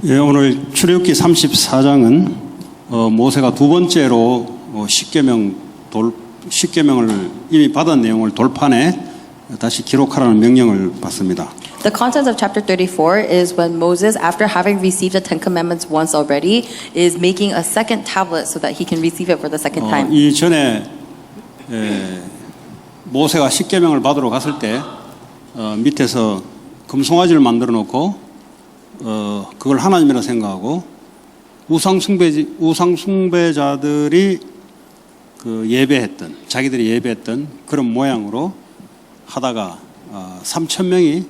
예, 오늘 출애굽기 34장은 모세가 두 번째로 십계명을 이미 받은 내용을 돌판에 다시 기록하라는 명령을 받습니다. The content of chapter 34 is when Moses, after having received the Ten Commandments once already, is making a second tablet so that he can receive it for the second time. 이 전에 모세가 십계명을 받으러 갔을 때 밑에서 금송아지를 만들어 놓고 그걸 하나님이라 생각하고 우상 숭배자들이 자기들이 예배했던 그런 모양으로 하다가 3,000명이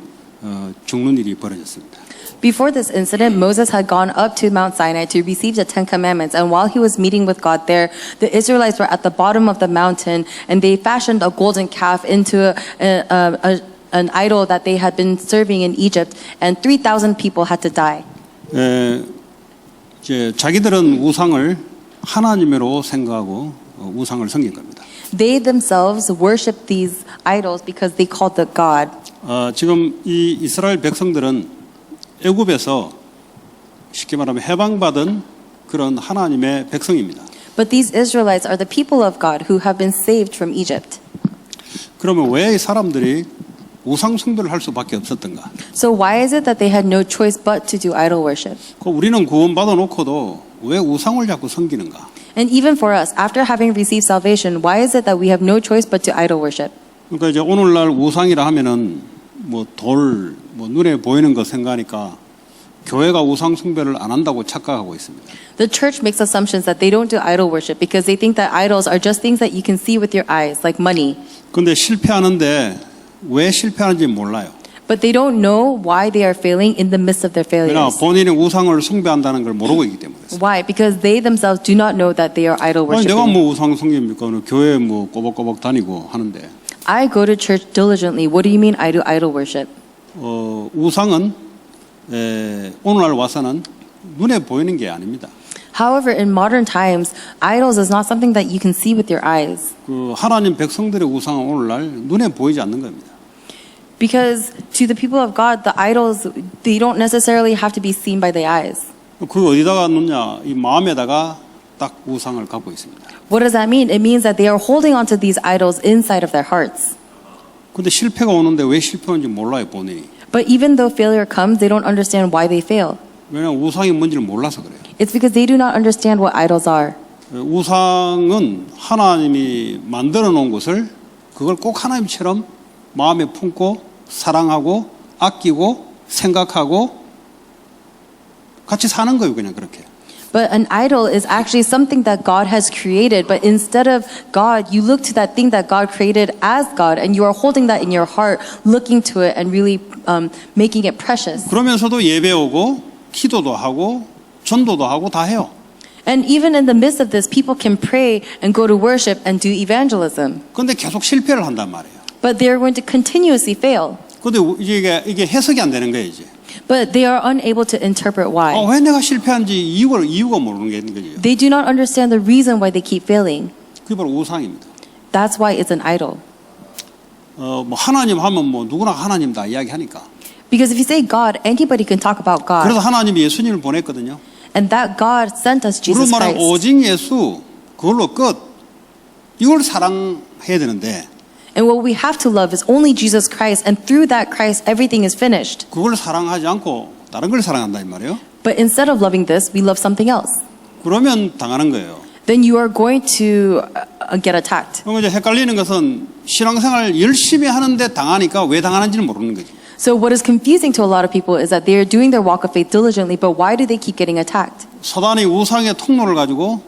죽는 일이 벌어졌습니다. Before this incident, Moses had gone up to Mount Sinai to receive the Ten Commandments, and while he was meeting with God there, the Israelites were at the bottom of the mountain, and they fashioned a golden calf into an idol that they had been serving in Egypt, and 3,000 people had to die. 이제 자기들은 우상을 하나님으로 생각하고 우상을 섬긴 겁니다. They themselves worshipped these idols because they called the God. 지금 이 이스라엘 백성들은 애굽에서 쉽게 말하면 해방받은 그런 하나님의 백성입니다. But these Israelites are the people of God who have been saved from Egypt. 그러면 왜 이 사람들이 우상 숭배를 할 수밖에 없었던가? So why is it that they had no choice but to do idol worship? 우리는 구원받아 놓고도 왜 우상을 자꾸 섬기는가? And even for us, after having received salvation, why is it that we have no choice but to idol worship? 그러니까 이제 오늘날 우상이라 하면은 눈에 보이는 거 생각하니까 교회가 우상 숭배를 안 한다고 착각하고 있습니다. The church makes assumptions that they don't do idol worship because they think that idols are just things that you can see with your eyes, like money. 근데 실패하는데 왜 실패하는지 몰라요. But they don't know why they are failing in the midst of their 왜냐 failures. 본인이 우상을 숭배한다는 걸 모르고 있기 때문에. Why? Because they themselves do not know that they are idol 아니 내가 worshiping. 우상 숭배입니까? 교회 꼬박꼬박 다니고 하는데. I go to church diligently. What do you mean I do idol worship? 우상은 오늘날 와서는 눈에 보이는 게 아닙니다. However, in modern times, idols is not something that you can see with your eyes. 하나님 백성들의 우상은 오늘날 눈에 보이지 않는 겁니다. Because to the people of God, the idols, they don't necessarily have to be seen by the eyes. 그 어디다가 놓냐? 이 마음에다가 딱 우상을 갖고 있습니다. What does that mean? It means that they are holding onto these idols inside of their hearts. 근데 실패가 오는데 왜 실패하는지 몰라요, 본인이. But even though failure comes, they don't understand why they fail. 왜냐하면 우상이 뭔지를 몰라서 그래요. It's because they do not understand what idols are. 우상은 하나님이 만들어 놓은 것을 그걸 꼭 하나님처럼 마음에 품고 사랑하고 아끼고 생각하고 같이 사는 거예요, 그냥 그렇게. But an idol is actually something that God has created. But instead of God, you look to that thing that God created as God, and you are holding that in your heart, looking to it and really making it precious. 그러면서도 예배 오고 기도도 하고 전도도 하고 다 해요. And even in the midst of this, people can pray and go to worship and do evangelism. 그런데 계속 실패를 한단 말이에요. But they are going to continuously fail. 근데 이게 해석이 안 되는 거예요, 이제. But they are unable to interpret why. 왜 내가 실패한지 이유가 모르는 게 있는 거죠. They do not understand the reason why they keep failing. 그게 바로 우상입니다. That's why it's an idol. 하나님 하면 누구나 하나님다 이야기하니까. Because if you say God, anybody can talk about God. 그래서 하나님이 예수님을 보냈거든요. And that God sent us Jesus 우리로 말하면 Christ. 오직 예수 그걸로 끝. 이걸 사랑해야 되는데. And what we have to love is only Jesus Christ, and through that Christ, everything is finished. 그걸 사랑하지 않고 다른 걸 사랑한다 이 말이에요. But instead of loving this, we love something else. 그러면 당하는 거예요. Then you are going to get attacked. 그럼 이제 헷갈리는 것은 신앙생활 열심히 하는데 당하니까 왜 당하는지는 모르는 거죠. So what is confusing to a lot of people is that they are doing their walk of faith diligently, but why do they keep getting attacked? 사단이 우상의 통로를 가지고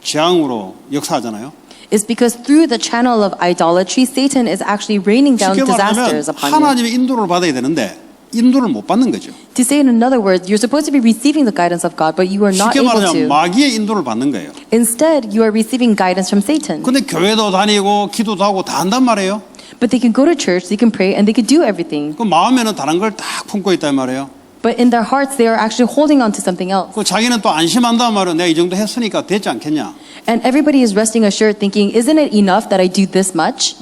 재앙으로 역사하잖아요. It's because through the channel of idolatry, Satan is actually raining down 쉽게 말하면 disasters upon you. 하나님의 인도를 받아야 되는데 인도를 못 받는 거죠. To say it in another words, you're supposed to be receiving the guidance of God, but you are not 쉽게 able 말하면 to. 마귀의 인도를 받는 거예요. Instead, you are receiving guidance from Satan. 근데 교회도 다니고 기도도 하고 다 한단 말이에요. But they can go to church, they can pray, and they can do everything. 그 마음에는 다른 걸 딱 품고 있단 말이에요. But in their hearts, they are actually holding on to something else. 그 자기는 또 안심한단 말이에요. 내가 이 정도 했으니까 되지 않겠냐. And everybody is resting assured thinking, isn't it enough that I do this much?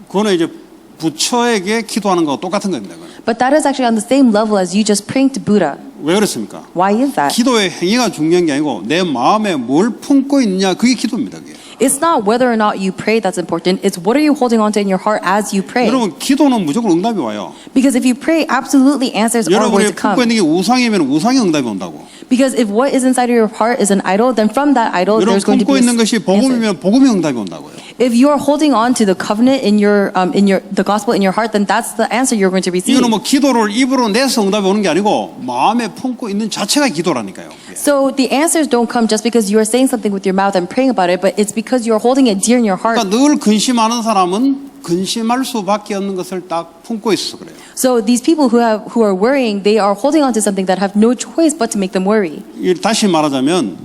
그거는 이제 부처에게 기도하는 거와 똑같은 겁니다. 그건. But that is actually on the same level as you just praying to Buddha. 왜 그렇습니까? Why is that? 기도의 행위가 중요한 게 아니고 내 마음에 뭘 품고 있느냐 그게 기도입니다. 그게. It's not whether or not you pray that's important. It's what are you holding on to in your heart as you pray. 여러분 기도는 무조건 응답이 와요. Because if you pray, absolutely answers are going 여러분이 to come. 품고 있는 게 우상이면 우상의 응답이 온다고. Because if what is inside of your heart is an idol, then from that idol 여러분 there's going to 품고 be 있는 것이 an answer. 복음이면 복음의 응답이 온다고요. If you are holding on to the covenant in your the gospel in your heart, then that's the answer you're going to receive. 이거는 뭐 기도를 입으로 내서 응답이 오는 게 아니고 마음에 품고 있는 자체가 기도라니까요. 그게. So the answers don't come just because you are saying something with your mouth and praying about it, but it's because you're holding it dear in your heart. 그러니까 늘 근심하는 사람은 근심할 수밖에 없는 것을 딱 품고 있어서 그래요. So these people who are worrying, they are holding on to something that have no choice but to make them worry. 다시 말하자면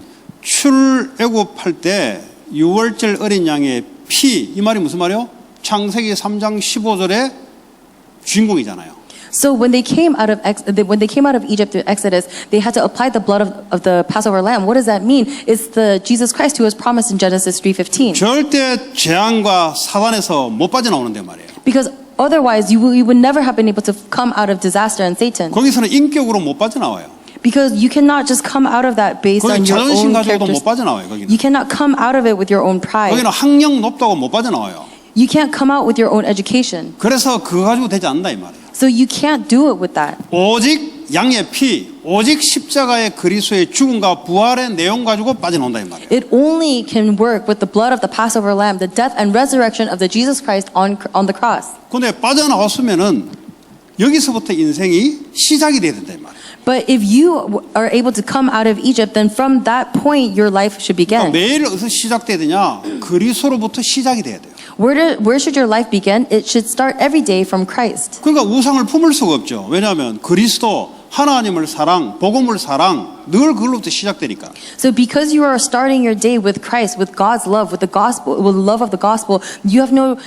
출애굽할 때 6월절 어린 양의 피, 이 말이 무슨 말이요? 창세기 3장 15절의 주인공이잖아요. So when they came out of Egypt through Exodus, they had to apply the blood of the Passover lamb. What does that mean? It's the Jesus Christ who was promised in Genesis 3:15. 절대 재앙과 사단에서 못 빠져나오는데 말이에요. Because otherwise, you would never have been able to come out of disaster and Satan. 거기서는 인격으로 못 빠져나와요. Because you cannot just come out of that based 거기 on your 자존심 own 가지고도 못 characteristics. 빠져나와요. 거기는. You cannot come out of it with your own pride. 거기는 학력 높다고 못 빠져나와요. You can't come out with your own education. 그래서 그거 가지고 되지 않는다 이 말이에요. So you can't do it with that. 오직 양의 피, 오직 십자가의 그리스도의 죽음과 부활의 내용 가지고 빠져나온다 이 말이에요. It only can work with the blood of the Passover lamb, the death and resurrection of the Jesus Christ on the cross. 근데 빠져나왔으면은 여기서부터 인생이 시작이 돼야 된다 이 말이에요. But if you are able to come out of Egypt, then from that point your life should begin. 매일 어디서 시작돼야 되냐? 그리스도로부터 시작이 돼야 돼요. Where should your life begin? It should start every day from Christ. 그러니까 우상을 품을 수가 없죠. 왜냐하면 그리스도, 하나님을 사랑, 복음을 사랑 늘 그걸로부터 시작되니까. So because you are starting your day with Christ, with God's love, with the gospel, with the love of the gospel, you have no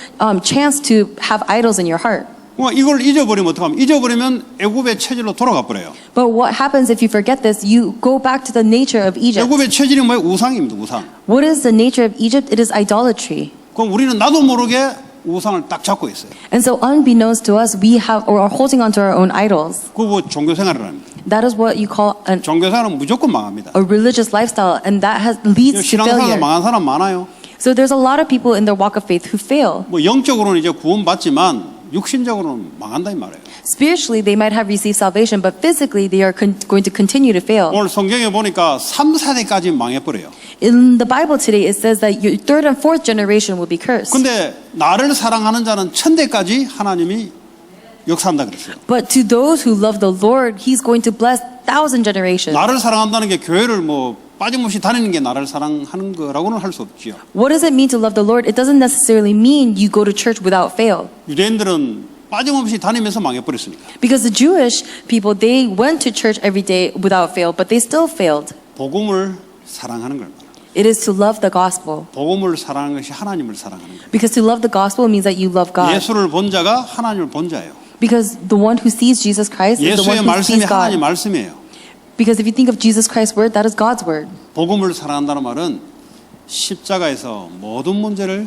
chance to have idols in your heart. 이걸 잊어버리면 어떡하면? 잊어버리면 애굽의 체질로 돌아가 버려요. But what happens if you forget this? You go back to the nature of Egypt. 애굽의 체질이 뭐예요? 우상입니다. 우상. What is the nature of Egypt? It is idolatry. 그럼 우리는 나도 모르게 우상을 딱 잡고 있어요. And so unbeknownst to us, we have or are holding on to our own idols. 그거 종교 생활을 합니다. That is what you call 종교 생활은 무조건 망합니다. a religious lifestyle, and that leads to 신앙생활 failure. 망한 사람 많아요. So there's a lot of people in their walk of faith who fail. 뭐 영적으로는 이제 구원받지만 육신적으로는 망한다 이 말이에요. Spiritually, they might have received salvation, but physically, they are going to continue to fail. 오늘 성경에 보니까 3, 4대까지 망해버려요. In the Bible today, it says that your third and fourth generation will be cursed. 근데 나를 사랑하는 자는 1000대까지 하나님이 역사한다 그랬어요. But to those who love the Lord, He's going to bless 1,000 generations. 나를 사랑한다는 게 교회를 뭐 빠짐없이 다니는 게 나를 사랑하는 거라고는 할 수 없지요. What does it mean to love the Lord? It doesn't necessarily mean you go to church without fail. 유대인들은 빠짐없이 다니면서 망해버렸으니까. Because the Jewish people, they went to church every day without fail, but they still failed. 복음을 사랑하는 걸 말이에요. It is to love the gospel. 복음을 사랑하는 것이 하나님을 사랑하는 거예요. Because to love the gospel means that you love God. 예수를 본 자가 하나님을 본 자예요. Because the one who sees Jesus Christ is the one 예수의 who 말씀이 sees God. 하나님 말씀이에요. Because if you think of Jesus Christ's word, that is God's word. 복음을 사랑한다는 말은 십자가에서 모든 문제를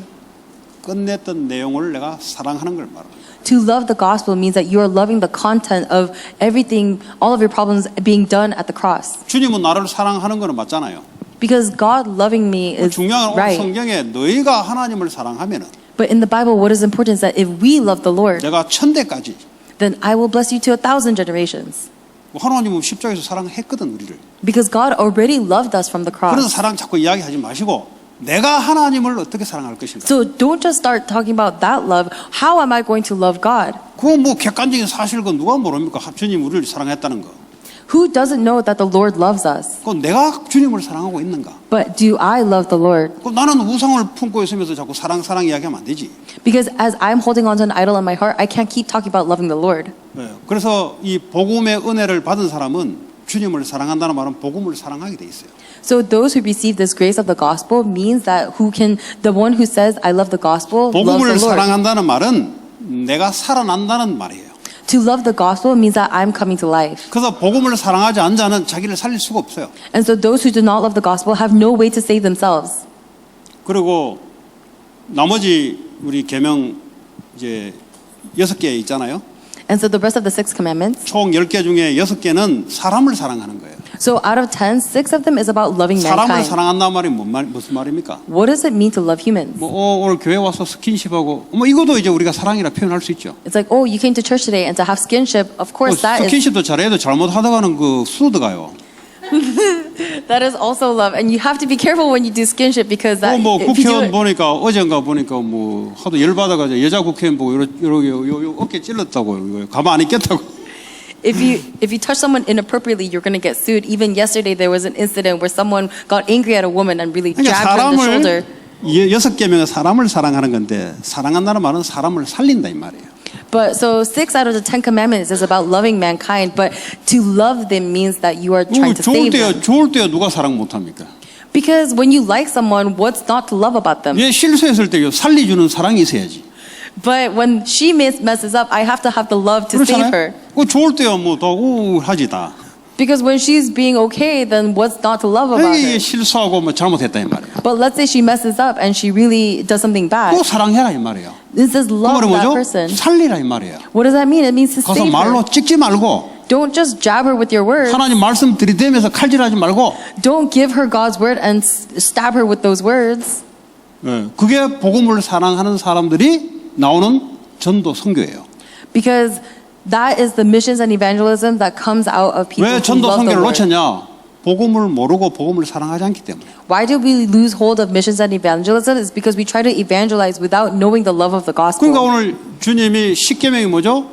끝냈던 내용을 내가 사랑하는 걸 말합니다. To love the gospel means that you are loving the content of everything, all of your problems being done at the cross. 주님은 나를 사랑하는 거는 맞잖아요. Because God loving me is 중요한 right. 성경에 너희가 하나님을 사랑하면은 But in the Bible, what is important is that if we love the Lord, 내가 1000대까지 then I will bless you to 1,000 generations. 하나님은 십자가에서 사랑했거든 우리를. Because God already loved us from the 그런 cross. 사랑 자꾸 이야기하지 마시고 내가 하나님을 어떻게 사랑할 것인가. So don't just start talking about that love. How am I going to love God? 그건 뭐 객관적인 사실 건 누가 모릅니까? 주님 우리를 사랑했다는 거. Who doesn't know that the Lord loves us? 그건 내가 주님을 사랑하고 있는가? But do I love the Lord? 그럼 나는 우상을 품고 있으면서 자꾸 사랑 이야기하면 안 되지. Because as I'm holding on to an idol in my heart, I can't keep talking about loving the Lord. 네. 그래서 이 복음의 은혜를 받은 사람은 주님을 사랑한다는 말은 복음을 사랑하게 돼 있어요. So those who receive this grace of the gospel means that the one who says I love the gospel loves 복음을 the Lord. 사랑한다는 말은 내가 살아난다는 말이에요. To love the gospel means that I'm coming to life. 그래서 복음을 사랑하지 않은 자는 자기를 살릴 수가 없어요. And so those who do not love the gospel have no way to save themselves. 그리고 나머지 우리 계명 이제 6개 있잖아요. And so the rest of the six commandments. 총 10개 중에 6개는 사람을 사랑하는 거예요. So out of 10, 6 of them is about loving 사람을 mankind. 사랑한다는 말이 무슨 말입니까? What does it mean to love humans? 오늘 교회 와서 스킨십하고 이것도 이제 우리가 사랑이라 표현할 수 있죠. It's like, oh, you came to church today and to have skinship. Of course, that is 스킨십도 잘해도 잘못하다가는 그 수도 들어가요. that is also love, and you have to be careful when you do skinship because that 뭐 if you do 국회의원 it, 보니까 어젠가 보니까 뭐 하도 열 받아가지고 여자 국회의원 보고 요 어깨 찔렀다고 이거 가만 안 있겠다고. if you touch someone inappropriately, you're going to get sued. Even yesterday, there was an incident where someone got angry at a woman and really 그러니까 jabbed her in the shoulder. 사람을 6개명은 사람을 사랑하는 건데 사랑한다는 말은 사람을 살린다 이 말이에요. But so 6 out of the 10 commandments is about loving mankind, but to love them means that you are trying to save them. 좋을 때야 누가 사랑 못합니까? Because when you like someone, what's not to love about them? 얘 실수했을 때 살리주는 사랑이 있어야지. But when she messes up, I have to have the love to save her. 그 좋을 때야 뭐또 하지 다. Because when she's being okay, then what's not to love about 이게 her? 실수하고 뭐 잘못했다 이 말이야. But let's say she messes up and she really does something bad. 또 사랑해라 이 말이에요. This is 그 love 말은 that 뭐죠? person. 살리라 이 말이에요. What does that mean? It means to 가서 save 말로 her. 찍지 말고 Don't just jab her with your words. 하나님 말씀 들이대면서 칼질하지 말고. Don't give her God's word and stab her with those words. 그게 복음을 사랑하는 사람들이 나오는 전도 선교예요. Because that is the missions and evangelism that comes out of people 왜 who 전도 love the 선교를 Lord. 놓쳤냐? 복음을 모르고 복음을 사랑하지 않기 때문에. Why do we lose hold of missions and evangelism? It's because we try to evangelize without knowing the love of the gospel. 그러니까 오늘 주님이 십계명이 뭐죠?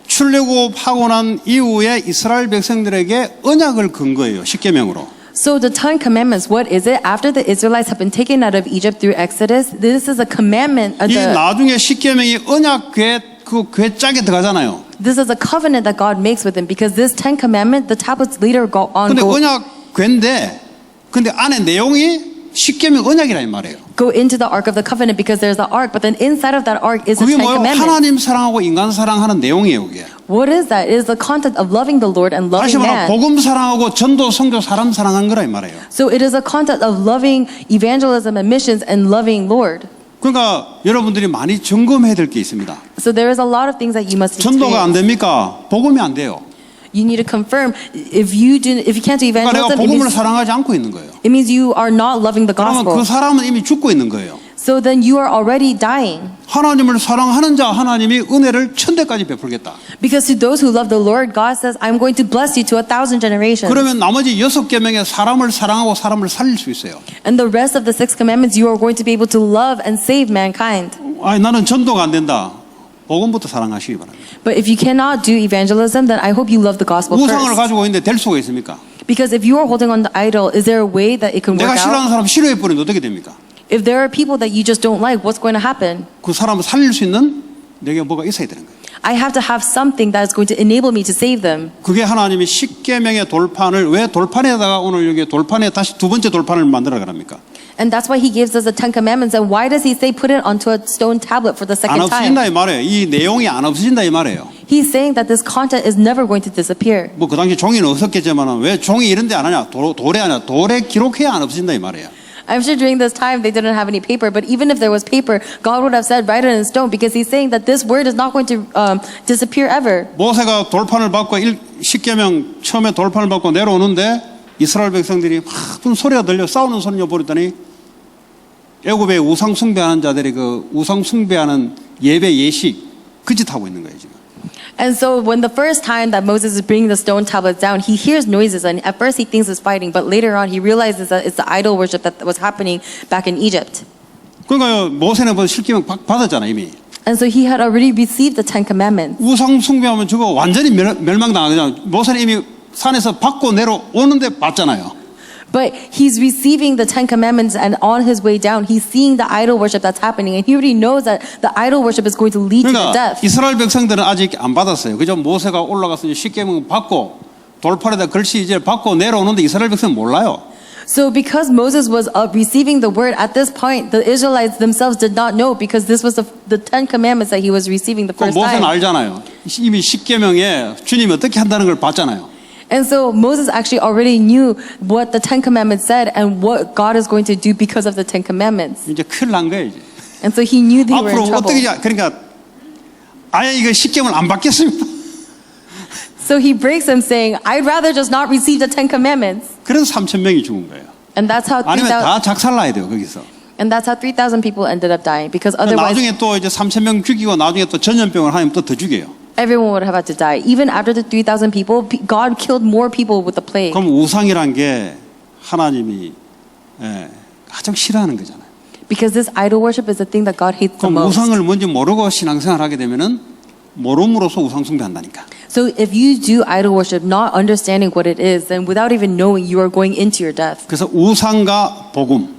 출애굽하고 난 이후에 이스라엘 백성들에게 언약을 건 거예요. 십계명으로. So the Ten Commandments, what is it? After the Israelites have been taken out of Egypt through Exodus, this is a commandment. 이 나중에 십계명이 언약 궤 짝에 들어가잖아요. This is a covenant that God makes with them because this Ten Commandment, the tablets later go on 근데 go 언약 궤인데 근데 안에 내용이 십계명 언약이라 이 말이에요. into the Ark of the Covenant because there's the Ark, but then inside of that Ark is the 그게 Ten 뭐예요? Commandments. 하나님 사랑하고 인간 사랑하는 내용이에요, 그게. What is that? It is the content of loving the Lord and 다시 loving 말하면 man. 복음 사랑하고 전도 선교 사람 사랑한 거라 이 말이에요. So it is a content of loving evangelism and missions and loving Lord. 그러니까 여러분들이 많이 점검해야 될 게 있습니다. So there is a lot of things that you must 전도가 안 experience. 됩니까? 복음이 안 돼요. You need to confirm if you can't do 그러니까 내가 evangelism, 복음을 사랑하지 않고 있는 거예요. it means you are not loving the 그러면 gospel. 그 사람은 이미 죽고 있는 거예요. So then you are already dying. 하나님을 사랑하는 자 하나님이 은혜를 천대까지 베풀겠다. Because to those who love the Lord, God says, I'm going to bless you to 1,000 generations. 그러면 나머지 6계명에 사람을 사랑하고 사람을 살릴 수 있어요. And the rest of the 6 commandments, you are going to be able to love and save mankind. 아니 나는 전도가 안 된다. 복음부터 사랑하시기 바랍니다. But if you cannot do evangelism, then I hope you love the gospel 우상을 first. 가지고 있는데 될 수가 있습니까? Because if you are holding on to idol, is there a way that it can 내가 work 싫어하는 out? 사람 싫어해 버리면 어떻게 됩니까? If there are people that you just don't like, what's going to happen? 그 사람을 살릴 수 있는 내게 뭐가 있어야 되는 거예요. I have to have something that is going to enable me to save them. 그게 하나님이 십계명의 돌판을 왜 돌판에다가 오늘 여기 돌판에 다시 두 번째 돌판을 만들어 가랍니까? And that's why he gives us the 10 commandments. And why does he say put it onto a stone tablet for the 안 second 없어진다 time? 이 말이에요. 이 내용이 안 없어진다 이 말이에요. He's saying that this content is never going to disappear. 뭐 그 당시 종이는 없었겠지만 왜 종이 이런데 안 하냐? 돌에 하냐? 돌에 기록해야 안 없어진다 이 말이에요. I'm sure during this time they didn't have any paper, but even if there was paper, God would have said write it in stone because he's saying that this word is not going to disappear ever. 모세가 돌판을 받고 십계명 처음에 돌판을 받고 내려오는데 이스라엘 백성들이 막 큰 소리가 들려 싸우는 소리가 버렸더니 애굽의 우상 숭배하는 자들이 그 우상 숭배하는 예배 예식 그 짓 하고 있는 거예요 지금. And so when the first time that Moses is bringing the stone tablets down, he hears noises and at first he thinks it's fighting, but later on he realizes that it's the idol worship that was happening back in Egypt. 그러니까 모세는 벌써 십계명 받았잖아 이미. And so he had already received the 10 commandments. 우상 숭배하면 저거 완전히 멸망당하잖아. 모세는 이미 산에서 받고 내려오는데 봤잖아요. But he's receiving the 10 commandments and on his way down, he's seeing the idol worship that's happening. And he already knows that the idol worship is going to lead to the 그러니까 death. 이스라엘 백성들은 아직 안 받았어요. 그저 모세가 올라가서 십계명 받고 돌판에다 글씨 이제 받고 내려오는데 이스라엘 백성은 몰라요. So because Moses was receiving the word at this point, the Israelites themselves did not know because this was the 10 commandments that he was receiving the 그 first 모세는 time. 알잖아요. 이미 십계명에 주님이 어떻게 한다는 걸 봤잖아요. And so Moses actually already knew what the 10 commandments said and what God is going to do because of the 10 commandments. 이제 큰일 난 거예요. 이제. And so he knew they were in 앞으로 trouble. 어떻게 그러니까 아예 이거 십계명을 안 받겠습니다. So he breaks them saying, I'd rather just not receive the 10 commandments. 그래서 3,000명이 죽은 거예요. And that's how 아니면 3,000 다 작살나야 돼요 거기서. and that's how 3,000 people ended up dying because otherwise 나중에 또 이제 3,000명 죽이고 나중에 또 전염병을 하면 또 더 죽여요. everyone would have had to die. Even after the 3,000 people, God killed more people with the plague. 그럼 우상이란 게 하나님이 가장 싫어하는 거잖아요. Because this idol worship is the thing that God hates the 그럼 most. 우상을 뭔지 모르고 신앙생활 하게 되면은 모름으로써 우상 숭배한다니까. So if you do idol worship not understanding what it is, then without even knowing, you are going into your death. 그래서 우상과 복음.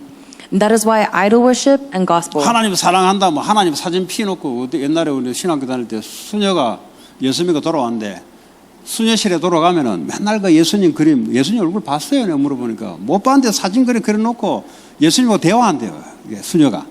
And that is why idol worship and gospel. 하나님 사랑한다, 뭐 하나님 사진 피워놓고 옛날에 우리 신학교 다닐 때 수녀가 예수님과 돌아왔는데 수녀실에 돌아가면은 맨날 그 예수님 그림, 예수님 얼굴 봤어요? 내가 물어보니까 못 봤는데 사진 그림 그려놓고 예수님하고 대화한대요. 수녀가.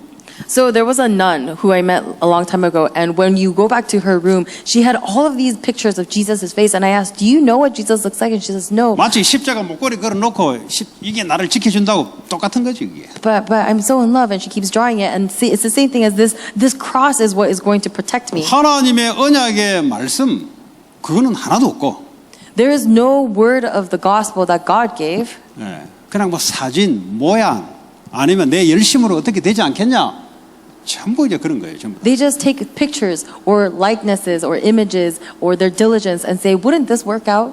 So there was a nun who I met a long time ago, and when you go back to her room, she had all of these pictures of Jesus' face, and I asked, do you know what Jesus looks like? And she says, no. 마치 십자가 목걸이 걸어놓고 이게 나를 지켜준다고 똑같은 거지 이게. But I'm so in love, and she keeps drawing it, and see, it's the same thing as this cross is what is going to protect me. 하나님의 언약의 말씀 그거는 하나도 없고. There is no word of the gospel that God gave. 그냥 뭐 사진, 모양 아니면 내 열심으로 어떻게 되지 않겠냐. 전부 이제 그런 거예요. 전부. They just take pictures or likenesses or images or their diligence and say, wouldn't this work out?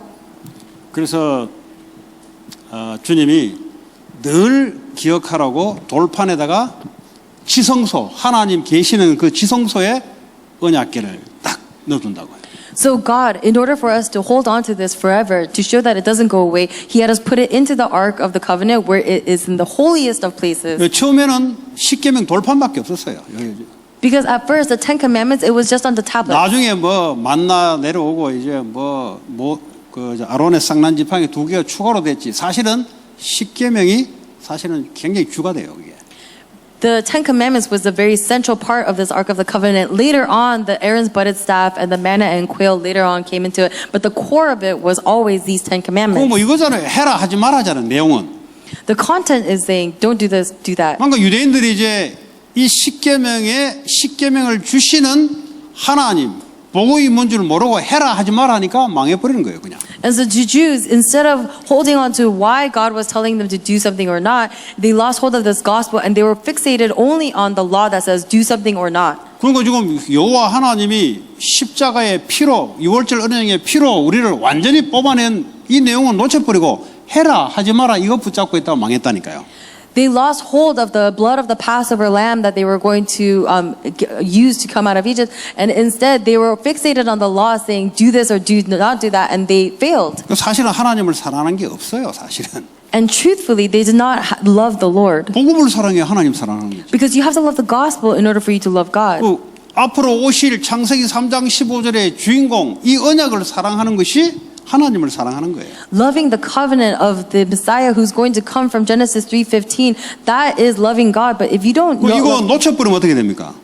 그래서 주님이 늘 기억하라고 돌판에다가 지성소, 하나님 계시는 그 지성소에 언약궤를 딱 넣어둔다고요. So God, in order for us to hold on to this forever, to show that it doesn't go away, He had us put it into the Ark of the Covenant where it is in the holiest of places. 처음에는 십계명 돌판밖에 없었어요. Because at first, the 10 Commandments, it was just on the tablet. 나중에 뭐 만나 내려오고 이제 그 아론의 쌍난 지팡이 2개가 추가로 됐지. 사실은 십계명이 사실은 굉장히 주가 돼요. 이게. The 10 Commandments was a very central part of this Ark of the Covenant. Later on, the Aaron's budded staff and the manna and quail later on came into it. But the core of it was always these 10 Commandments. 뭐 이거잖아요. 해라 하지 말아자는 내용은. The content is saying, don't do this, do that. 그러니까 유대인들이 이제 이 십계명을 주시는 하나님 복음이 뭔 줄 모르고 해라 하지 마라 하니까 망해버리는 거예요, 그냥. And so the Jews, instead of holding on to why God was telling them to do something or not, they lost hold of this gospel and they were fixated only on the law that says do something or not. 그러니까 지금 여호와 하나님이 십자가의 피로 유월절 언약의 피로 우리를 완전히 뽑아낸 이 내용은 놓쳐버리고 해라 하지 마라 이거 붙잡고 있다가 망했다니까요. They lost hold of the blood of the Passover lamb that they were going to use to come out of Egypt, and instead they were fixated on the law saying do this or do not do that, and they failed. 사실은 하나님을 사랑하는 게 없어요, 사실은. And truthfully, they did not love the Lord. 복음을 사랑해 하나님 사랑하는 거죠. Because you have to love the gospel in order for you to love God. 앞으로 오실 창세기 3장 15절의 주인공 이 언약을 사랑하는 것이 하나님을 사랑하는 거예요. Loving the covenant of the Messiah who's going to come from Genesis 3:15, that is loving God. But if you don't 이거 놓쳐버리면 어떻게 됩니까?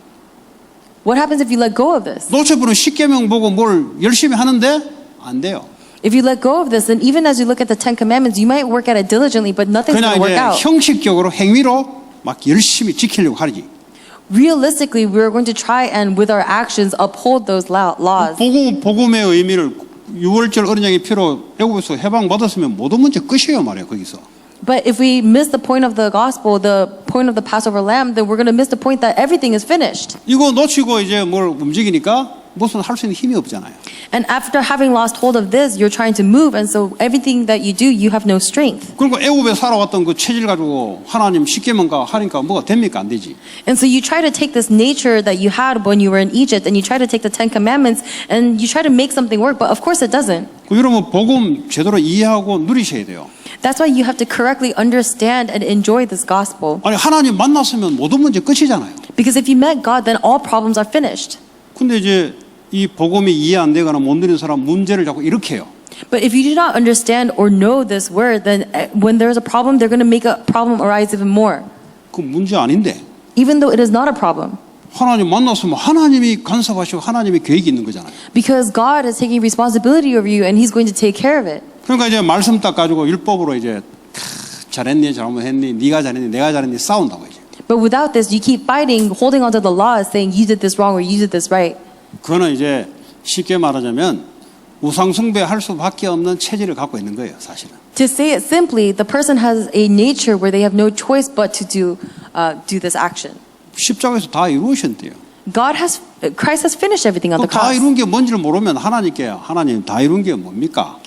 what happens if you let go of this? 놓쳐버리면 십계명 보고 뭘 열심히 하는데 안 돼요. If you let go of this, then even as you look at the 10 commandments, you might work at it diligently, but nothing's 그냥 going to work 이제 out. 형식적으로 행위로 막 열심히 지키려고 하지. Realistically, we're going to try and with our actions uphold those laws. 복음의 의미를 6월절 언약의 피로 애굽에서 해방받았으면 모든 문제 끝이에요 말이에요 거기서. But if we miss the point of the gospel, the point of the Passover lamb, then we're going to miss the point that everything is finished. 이거 놓치고 이제 뭘 움직이니까 무슨 할 수 있는 힘이 없잖아요. And after having lost hold of this, you're trying to move, and so everything that you do, you have no strength. 그러니까 애굽에 살아왔던 그 체질 가지고 하나님 십계명가 하니까 뭐가 됩니까 안 되지. And so you try to take this nature that you had when you were in Egypt, and you try to take the 10 commandments, and you try to make something work, but of course it doesn't. 여러분 복음 제대로 이해하고 누리셔야 돼요. That's why you have to correctly understand and enjoy this gospel. 아니 하나님 만났으면 모든 문제 끝이잖아요. Because if you met God, then all problems are finished. 근데 이제 이 복음이 이해 안 되거나 못 누리는 사람 문제를 자꾸 일으켜요. But if you do not understand or know this word, then when there is a problem, they're going to make a problem arise even more. 그 문제 아닌데. Even though it is not a problem. 하나님 만났으면 하나님이 간섭하시고 하나님이 계획이 있는 거잖아요. Because God is taking responsibility over you and He's going to take care of it. 그러니까 이제 말씀 딱 가지고 율법으로 이제 잘했니 잘못했니 네가 잘했니 내가 잘했니 싸운다고 이제. But without this, you keep fighting, holding onto the law, saying you did this wrong or you did this right. 그거는 이제 쉽게 말하자면 우상 숭배할 수밖에 없는 체질을 갖고 있는 거예요, 사실은. To say it simply, the person has a nature where they have no choice but to do this action. 십자가에서 다 이루셨대요. Christ has finished everything on the 다 cross. 이룬 게 뭔지를 모르면 하나님께 하나님 다 이룬 게 뭡니까?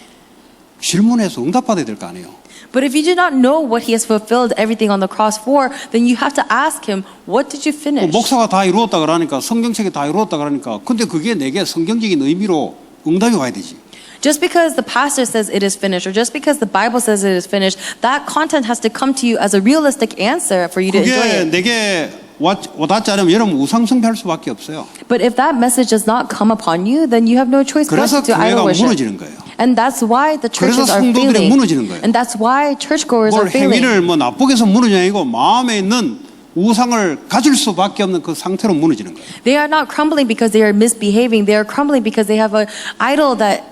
질문해서 응답받아야 될 거 아니에요. But if you do not know what he has fulfilled everything on the cross for, then you have to ask him, what did you finish? 목사가 다 이루었다 그러니까 성경책이 다 이루었다 그러니까 근데 그게 내게 성경적인 의미로 응답이 와야 되지. Just because the pastor says it is finished, or just because the Bible says it is finished, that content has to come to you as a realistic answer for you to enjoy 그게 it. 내게 와닿지 않으면 여러분 우상숭배할 수밖에 없어요. But if that message does not come upon you, then you have no choice but 그래서 to idol 교회가 worship. 무너지는 거예요. And that's why the churches 그래서 are 성도들이 failing. 무너지는 거예요. And that's why churchgoers 뭘 are failing. 행위를 뭐 나쁘게 해서 무너지는 게 아니고 마음에 있는 우상을 가질 수밖에 없는 그 상태로 무너지는 거예요. They are not crumbling because they are misbehaving. They are crumbling because they have an idol that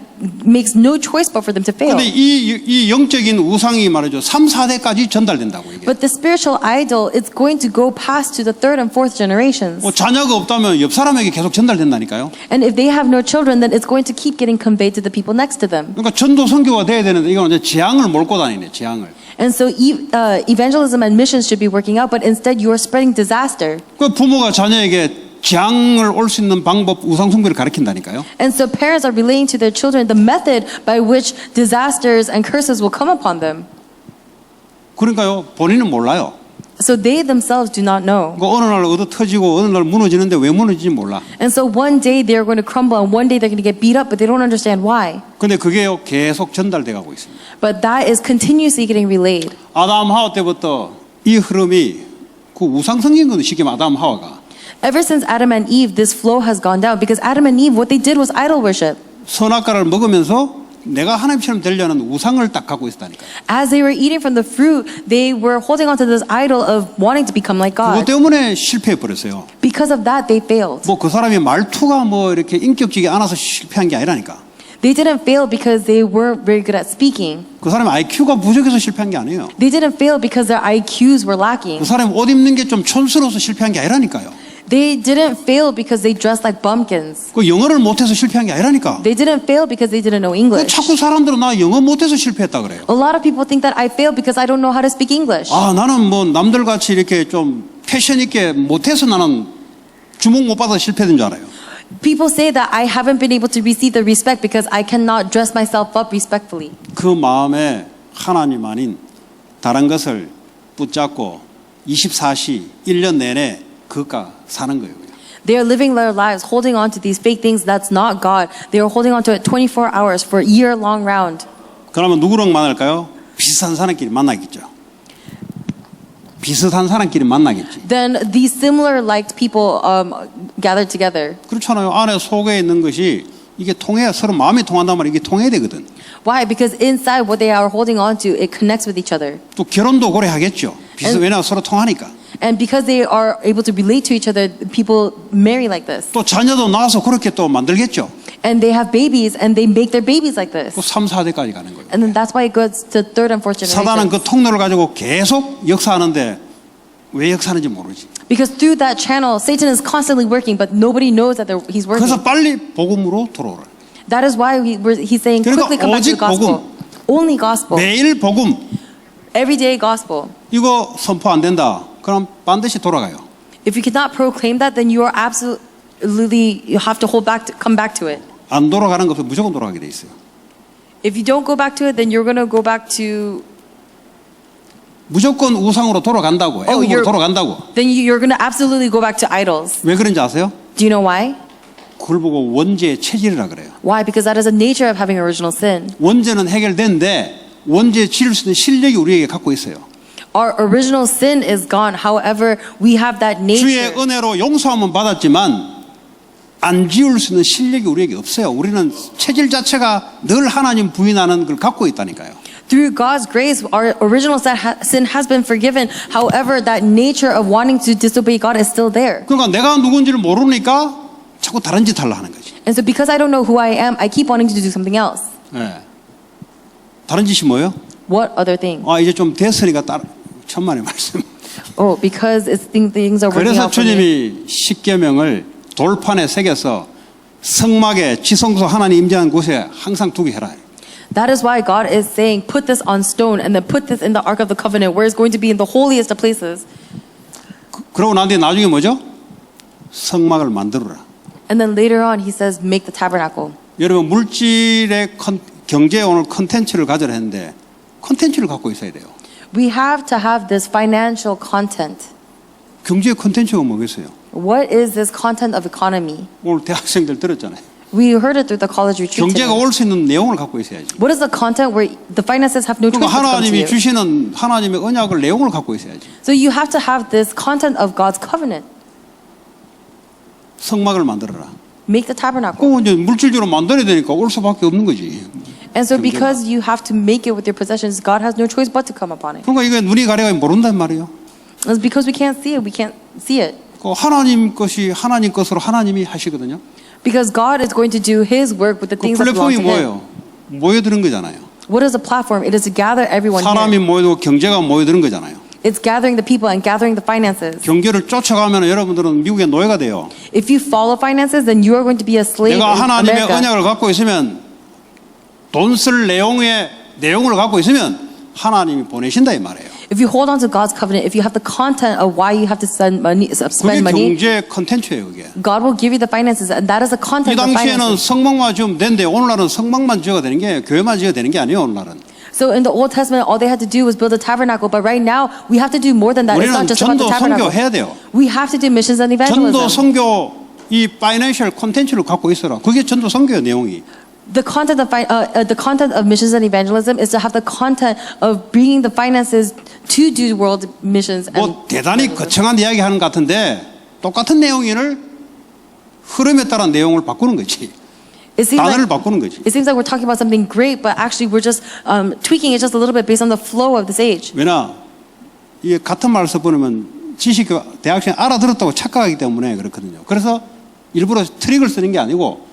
makes no choice but for them to fail. 근데 이 영적인 우상이 말이죠. 3, 4대까지 전달된다고 이게. But the spiritual idol, it's going to go past to the third and fourth generations. 뭐 자녀가 없다면 옆 사람에게 계속 전달된다니까요. And if they have no children, then it's going to keep getting conveyed to the people next to them. 그러니까 전도 선교가 돼야 되는데 이건 이제 재앙을 몰고 다니네. 재앙을. And so evangelism and missions should be working out, but instead you are spreading disaster. 그 부모가 자녀에게 재앙을 올 수 있는 방법 우상 숭배를 가르친다니까요. And so parents are relaying to their children the method by which disasters and curses will come upon them. 그러니까요. 본인은 몰라요. So they themselves do not know. 그 어느 날 얻어 터지고 어느 날 무너지는데 왜 무너지는지 몰라. And so one day they're going to crumble and one day they're going to get beat up, but they don't understand why. 근데 그게요 계속 전달돼 가고 있습니다. But that is continuously getting relayed. 아담 하와 때부터 이 흐름이 그 우상 성긴 거는 쉽게 말하면 아담 하와가 Ever since Adam and Eve, this flow has gone down because Adam and Eve, what they did was idol worship. 선악과를 먹으면서 내가 하나님처럼 되려는 우상을 딱 갖고 있었다니까요. As they were eating from the fruit, they were holding on to this idol of wanting to become like 그것 God. 때문에 실패해 버렸어요. Because of that, they failed. 뭐 그 사람이 말투가 뭐 이렇게 인격적이 않아서 실패한 게 아니라니까. They didn't fail because they weren't very good at speaking. 그 사람이 IQ가 부족해서 실패한 게 아니에요. They didn't fail because their IQs were lacking. 그 사람이 옷 입는 게 좀 촌스러워서 실패한 게 아니라니까요. They didn't fail because they dressed like bumpkins. 그 영어를 못해서 실패한 게 아니라니까. They didn't fail because they didn't know 그 English. 자꾸 사람들은 나 영어 못해서 실패했다 그래요. A lot of people think that I failed because I don't know how to speak English. 아 나는 뭐 남들 같이 이렇게 좀 패션 있게 못해서 나는 주목 못 받아서 실패된 줄 알아요. People say that I haven't been able to receive the respect because I cannot dress myself up respectfully. 그 마음에 하나님 아닌 다른 것을 붙잡고 24시 1년 내내 그가 사는 거예요. They are living their lives holding on to these fake things that's not God. They are holding on to it 24 hours for a year-long round. 그러면 누구랑 만날까요? 비슷한 사람끼리 만나겠죠. 비슷한 사람끼리 만나겠지. Then these similar-liked people gather together. 그렇잖아요. 안에 속에 있는 것이 이게 통해야 서로 마음이 통한단 말이에요. 이게 통해야 되거든. Why? Because inside what they are holding on to, it connects with each other. 또 결혼도 고래 하겠죠. 왜냐하면 서로 통하니까. And because they are able to relate to each other, people marry like this. 또 자녀도 낳아서 그렇게 또 만들겠죠. And they have babies and they make their babies like this. 그 3, 4대까지 가는 거예요. And then that's why it goes to third and fourth 사단은 generation. 그 통로를 가지고 계속 역사하는데 왜 역사하는지 모르지. Because through that channel, Satan is constantly working, but nobody knows that he's working. 그래서 빨리 복음으로 돌아오라. That is why he's saying 그러니까 quickly come back to the 오직 gospel. Only gospel. 매일 복음. Everyday gospel. 이거 선포 안 된다. 그럼 반드시 돌아가요. If you cannot proclaim that, then you are absolutely, you have to come back to it. 안 돌아가는 것은 무조건 돌아가게 돼 있어요. If you don't go back to it, then you're going to go back to, 무조건 우상으로 돌아간다고. 애국으로 돌아간다고. then you're going to absolutely go back to idols. 왜 그런지 아세요? Do you know why? 그걸 보고 원죄의 체질이라 그래요. Why? Because that is a nature of having original sin. 원죄는 해결된데 원죄에 치를 수 있는 실력이 우리에게 갖고 있어요. Our original sin is gone. However, we have that 주의 nature. 은혜로 용서함은 받았지만 안 지울 수 있는 실력이 우리에게 없어요. 우리는 체질 자체가 늘 하나님 부인하는 걸 갖고 있다니까요. Through God's grace, our original sin has been forgiven. However, that nature of wanting to disobey God is still there. 그러니까 내가 누군지를 모르니까 자꾸 다른 짓 하려 하는 거지. And so because I don't know who I am, I keep wanting to do something else. 네. 다른 짓이 뭐예요? What other thing? 아 이제 좀 됐으니까 천만의 말씀. Oh, because things are working 그래서 out for me. 주님이 십계명을 돌판에 새겨서 성막에 지성소 하나님 임재한 곳에 항상 두게 해라. That is why God is saying, put this on stone and then put this in the Ark of the Covenant, where it's going to be in the holiest of places. 그러고 난 뒤에 나중에 뭐죠? 성막을 만들어라. And then later on, he says, make the tabernacle. 여러분 물질의 경제에 오늘 컨텐츠를 가져라 했는데 컨텐츠를 갖고 있어야 돼요. We have to have this financial content. 경제의 컨텐츠가 뭐겠어요? What is this content of economy? 오늘 대학생들 들었잖아요. We heard it through the college retreat 경제가 today. 올 수 있는 내용을 갖고 있어야지. What is the content where the finances have no choice 그러니까 but to come to 하나님이 you? 주시는 하나님의 언약을 내용을 갖고 있어야지. So you have to have this content of God's covenant. 성막을 만들어라. Make the tabernacle. 그거 이제 물질적으로 만들어야 되니까 올 수밖에 없는 거지. And so because you have to make it with your possessions, God has no choice but to come upon it. 그러니까 이게 눈이 가려가 모른단 말이에요. It's because we can't see it. We can't see it. 그 하나님 것이 하나님 것으로 하나님이 하시거든요. Because God is going to do His work with the 그 things that belong 플랫폼이 to Him. 뭐예요? 모여드는 거잖아요. What is a platform? It is to gather everyone 사람이 here. 모여들고 경제가 모여드는 거잖아요. It's gathering the people and gathering the finances. 경제를 쫓아가면 여러분들은 미국의 노예가 돼요. If you follow finances, then you are going to be a slave in 내가 하나님의 America. 언약을 갖고 있으면 돈 쓸 내용을 갖고 있으면 하나님이 보내신다 이 말이에요. If you hold on to God's covenant, if you have the content of why you have to spend money, 그게 경제 컨텐츠예요. 그게. God will give you the finances, and that is the 이 content of 당시에는 finances. 성막만 지으면 되는데 오늘날은 성막만 지어야 되는 게 교회만 지어야 되는 게 아니에요. 오늘날은. So in the Old Testament, all they had to do was build a tabernacle, but right now we have to do more than that. It's 우리는 not just about 전도 the tabernacle. 선교해야 돼요. We have to do missions and 전도 evangelism. 선교 이 파이낸셜 콘텐츠를 갖고 있어라. 그게 전도 선교의 내용이. The content of missions and evangelism is to have the content of bringing the finances to do world missions. And 뭐 대단히 거창한 이야기 하는 것 같은데 똑같은 내용을 흐름에 따라 내용을 바꾸는 거지. it seems 단어를 like 바꾸는 거지. it seems like we're talking about something great, but actually we're just tweaking it just a little bit based on the flow of this age. 왜냐 이게 같은 말을 써보면 지식 대학생이 알아들었다고 착각하기 때문에 그렇거든요. 그래서 일부러 트릭을 쓰는 게 아니고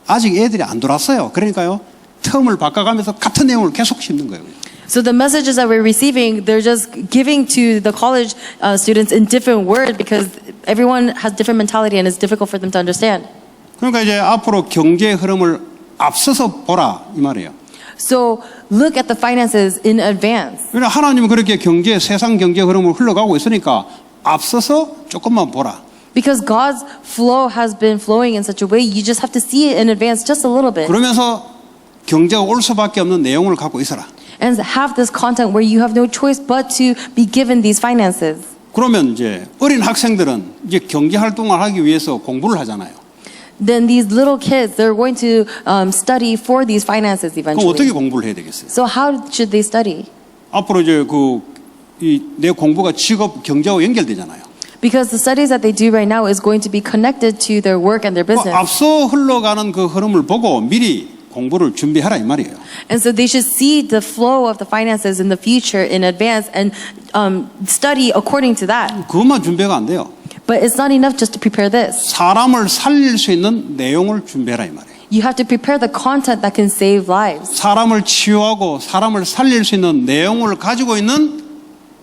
아직 애들이 안 돌았어요. 그러니까요 텀을 바꿔가면서 같은 내용을 계속 심는 거예요. So the messages that we're receiving, they're just giving to the college students in different words because everyone has different mentality and it's difficult for them to understand. 그러니까 이제 앞으로 경제 흐름을 앞서서 보라 이 말이에요. So look at the finances in advance. 왜냐 하나님은 그렇게 세상 경제 흐름을 흘러가고 있으니까 앞서서 조금만 보라. Because God's flow has been flowing in such a way, you just have to see it in advance just a little bit. 그러면서 경제가 올 수밖에 없는 내용을 갖고 있어라. And have this content where you have no choice but to be given these finances. 그러면 이제 어린 학생들은 이제 경제 활동을 하기 위해서 공부를 하잖아요. Then these little kids, they're going to study for these finances 그럼 어떻게 eventually. 공부를 해야 되겠어요? So how should they study? 앞으로 이제 내 공부가 직업 경제와 연결되잖아요. Because the studies that they do right now is going to be connected to their work and their business. 앞서 흘러가는 그 흐름을 보고 미리 공부를 준비하라 이 말이에요. And so they should see the flow of the finances in the future in advance and study according to that. 그것만 준비가 안 돼요. But it's not enough just to prepare this. 사람을 살릴 수 있는 내용을 준비해라 이 말이에요. You have to prepare the content that can save lives. 사람을 치유하고 사람을 살릴 수 있는 내용을 가지고 있는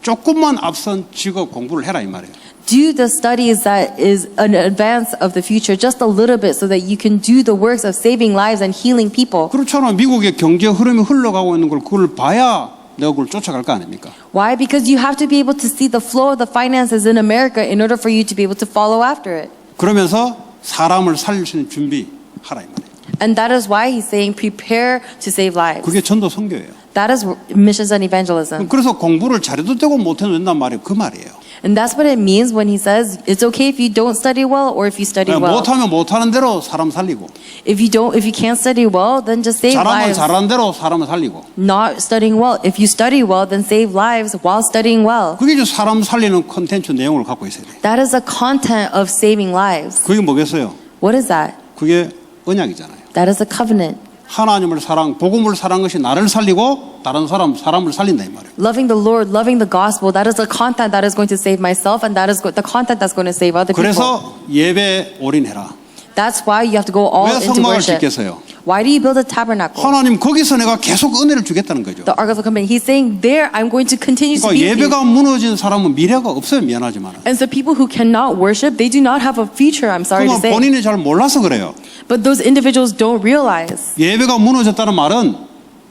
조금만 앞선 직업 공부를 해라 이 말이에요. Do the studies that is an advance of the future just a little bit so that you can do the works of saving lives and healing people. 그렇잖아. 미국의 경제 흐름이 흘러가고 있는 걸 그걸 봐야 내가 그걸 쫓아갈 거 아닙니까? Why? Because you have to be able to see the flow of the finances in America in order for you to be able to follow after it. 그러면서 사람을 살릴 수 있는 준비하라 이 말이에요. And that is why he's saying prepare to save lives. 그게 전도 선교예요. That is missions and evangelism. 그래서 공부를 잘해도 되고 못해도 된단 말이에요. 그 말이에요. And that's what it means when he says it's okay if you don't study well or if you study well. 못하면 못하는 대로 사람 살리고 If you can't study well, then just save 잘하면 lives. 잘하는 대로 사람을 살리고 Not studying well. If you study well, then save lives while studying well. 그게 이제 사람 살리는 콘텐츠 내용을 갖고 있어야 돼요. That is the content of saving lives. 그게 뭐겠어요? What is that? 그게 언약이잖아요. That is a covenant. 하나님을 복음을 사랑한 것이 나를 살리고 다른 사람을 살린다 이 말이에요. Loving the Lord, loving the gospel, that is the content that is going to save myself and that is the content that's going to save other people. 그래서 예배 올인해라. That's why you have to go all 왜 into 성막을 worship. 짓겠어요? Why do you build a tabernacle? 하나님 거기서 내가 계속 은혜를 주겠다는 거죠. The Ark of the Covenant. He's saying there I'm going to continue to 그러니까 be with you. 예배가 무너진 사람은 미래가 없어요. 미안하지만. And so people who cannot worship, they do not have a future, I'm sorry to 그건 say. 본인이 잘 몰라서 그래요. But those individuals don't realize. 예배가 무너졌다는 말은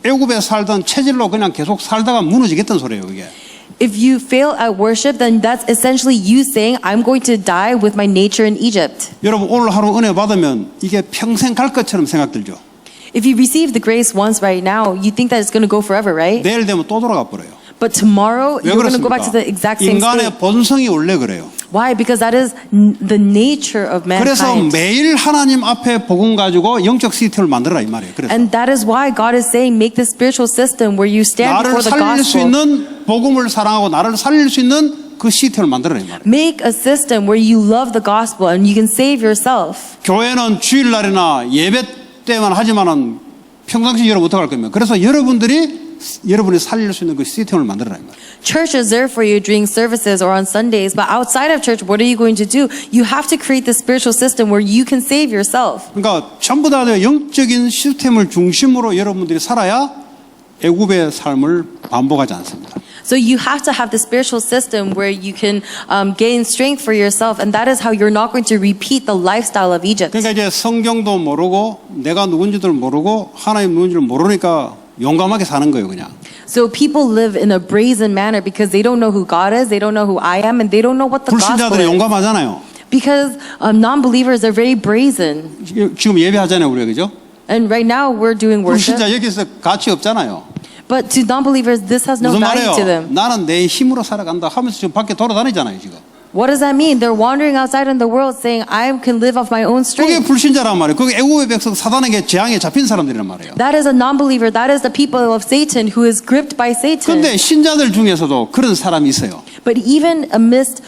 애굽에 살던 체질로 그냥 계속 살다가 무너지겠다는 소리예요, 이게. If you fail at worship, then that's essentially you saying, I'm going to die with my nature in Egypt. 여러분 오늘 하루 은혜 받으면 이게 평생 갈 것처럼 생각들죠. If you receive the grace once right now, you think that it's going to go forever, right? 내일 되면 또 돌아가 버려요. But tomorrow, 왜 you're going to go back to 그렇습니까? the exact same 인간의 state. 본성이 원래 그래요. Why? Because that is the nature of 그래서 mankind. 매일 하나님 앞에 복음 가지고 영적 시스템을 만들어라 이 말이에요. 그래서 And that is why God is saying, make this spiritual system where you stand 나를 before the 살릴 수 gospel. 있는 복음을 사랑하고 나를 살릴 수 있는 그 시스템을 만들어라 이 말이에요. Make a system where you love the gospel and you can save yourself. 교회는 주일날이나 예배 때만 하지만은 평상시 여러분 어떻게 할 겁니까? 그래서 여러분이 살릴 수 있는 그 시스템을 만들어라 이 말이에요. Church is there for you during services or on Sundays, but outside of church, what are you going to do? You have to create the spiritual system where you can save yourself. 그러니까 전부 다 영적인 시스템을 중심으로 여러분들이 살아야 애굽의 삶을 반복하지 않습니다. So you have to have the spiritual system where you can gain strength for yourself, and that is how you're not going to repeat the lifestyle of Egypt. 그러니까 이제 성경도 모르고 내가 누군지도 모르고 하나님 누군지를 모르니까 용감하게 사는 거예요, 그냥. So people live in a brazen manner because they don't know who God is, they don't know who I am, and they don't know what the gospel 불신자들이 is. 용감하잖아요. Because non-believers are very brazen. 지금 예배하잖아요, 우리가 그죠? And right now we're doing worship. 불신자 여기서 가치 없잖아요. But to non-believers, this has no 무슨 value to 말이에요? them. 나는 내 힘으로 살아간다 하면서 지금 밖에 돌아다니잖아요, 지금. What does that mean? They're wandering outside in the world saying, I can live off my own 그게 strength. 불신자란 말이에요. 그게 애국의 백성 사단에게 재앙에 잡힌 사람들이란 말이에요. That is a non-believer. That is the people of Satan who is gripped by Satan. 그런데 신자들 중에서도 그런 사람이 있어요. But even amidst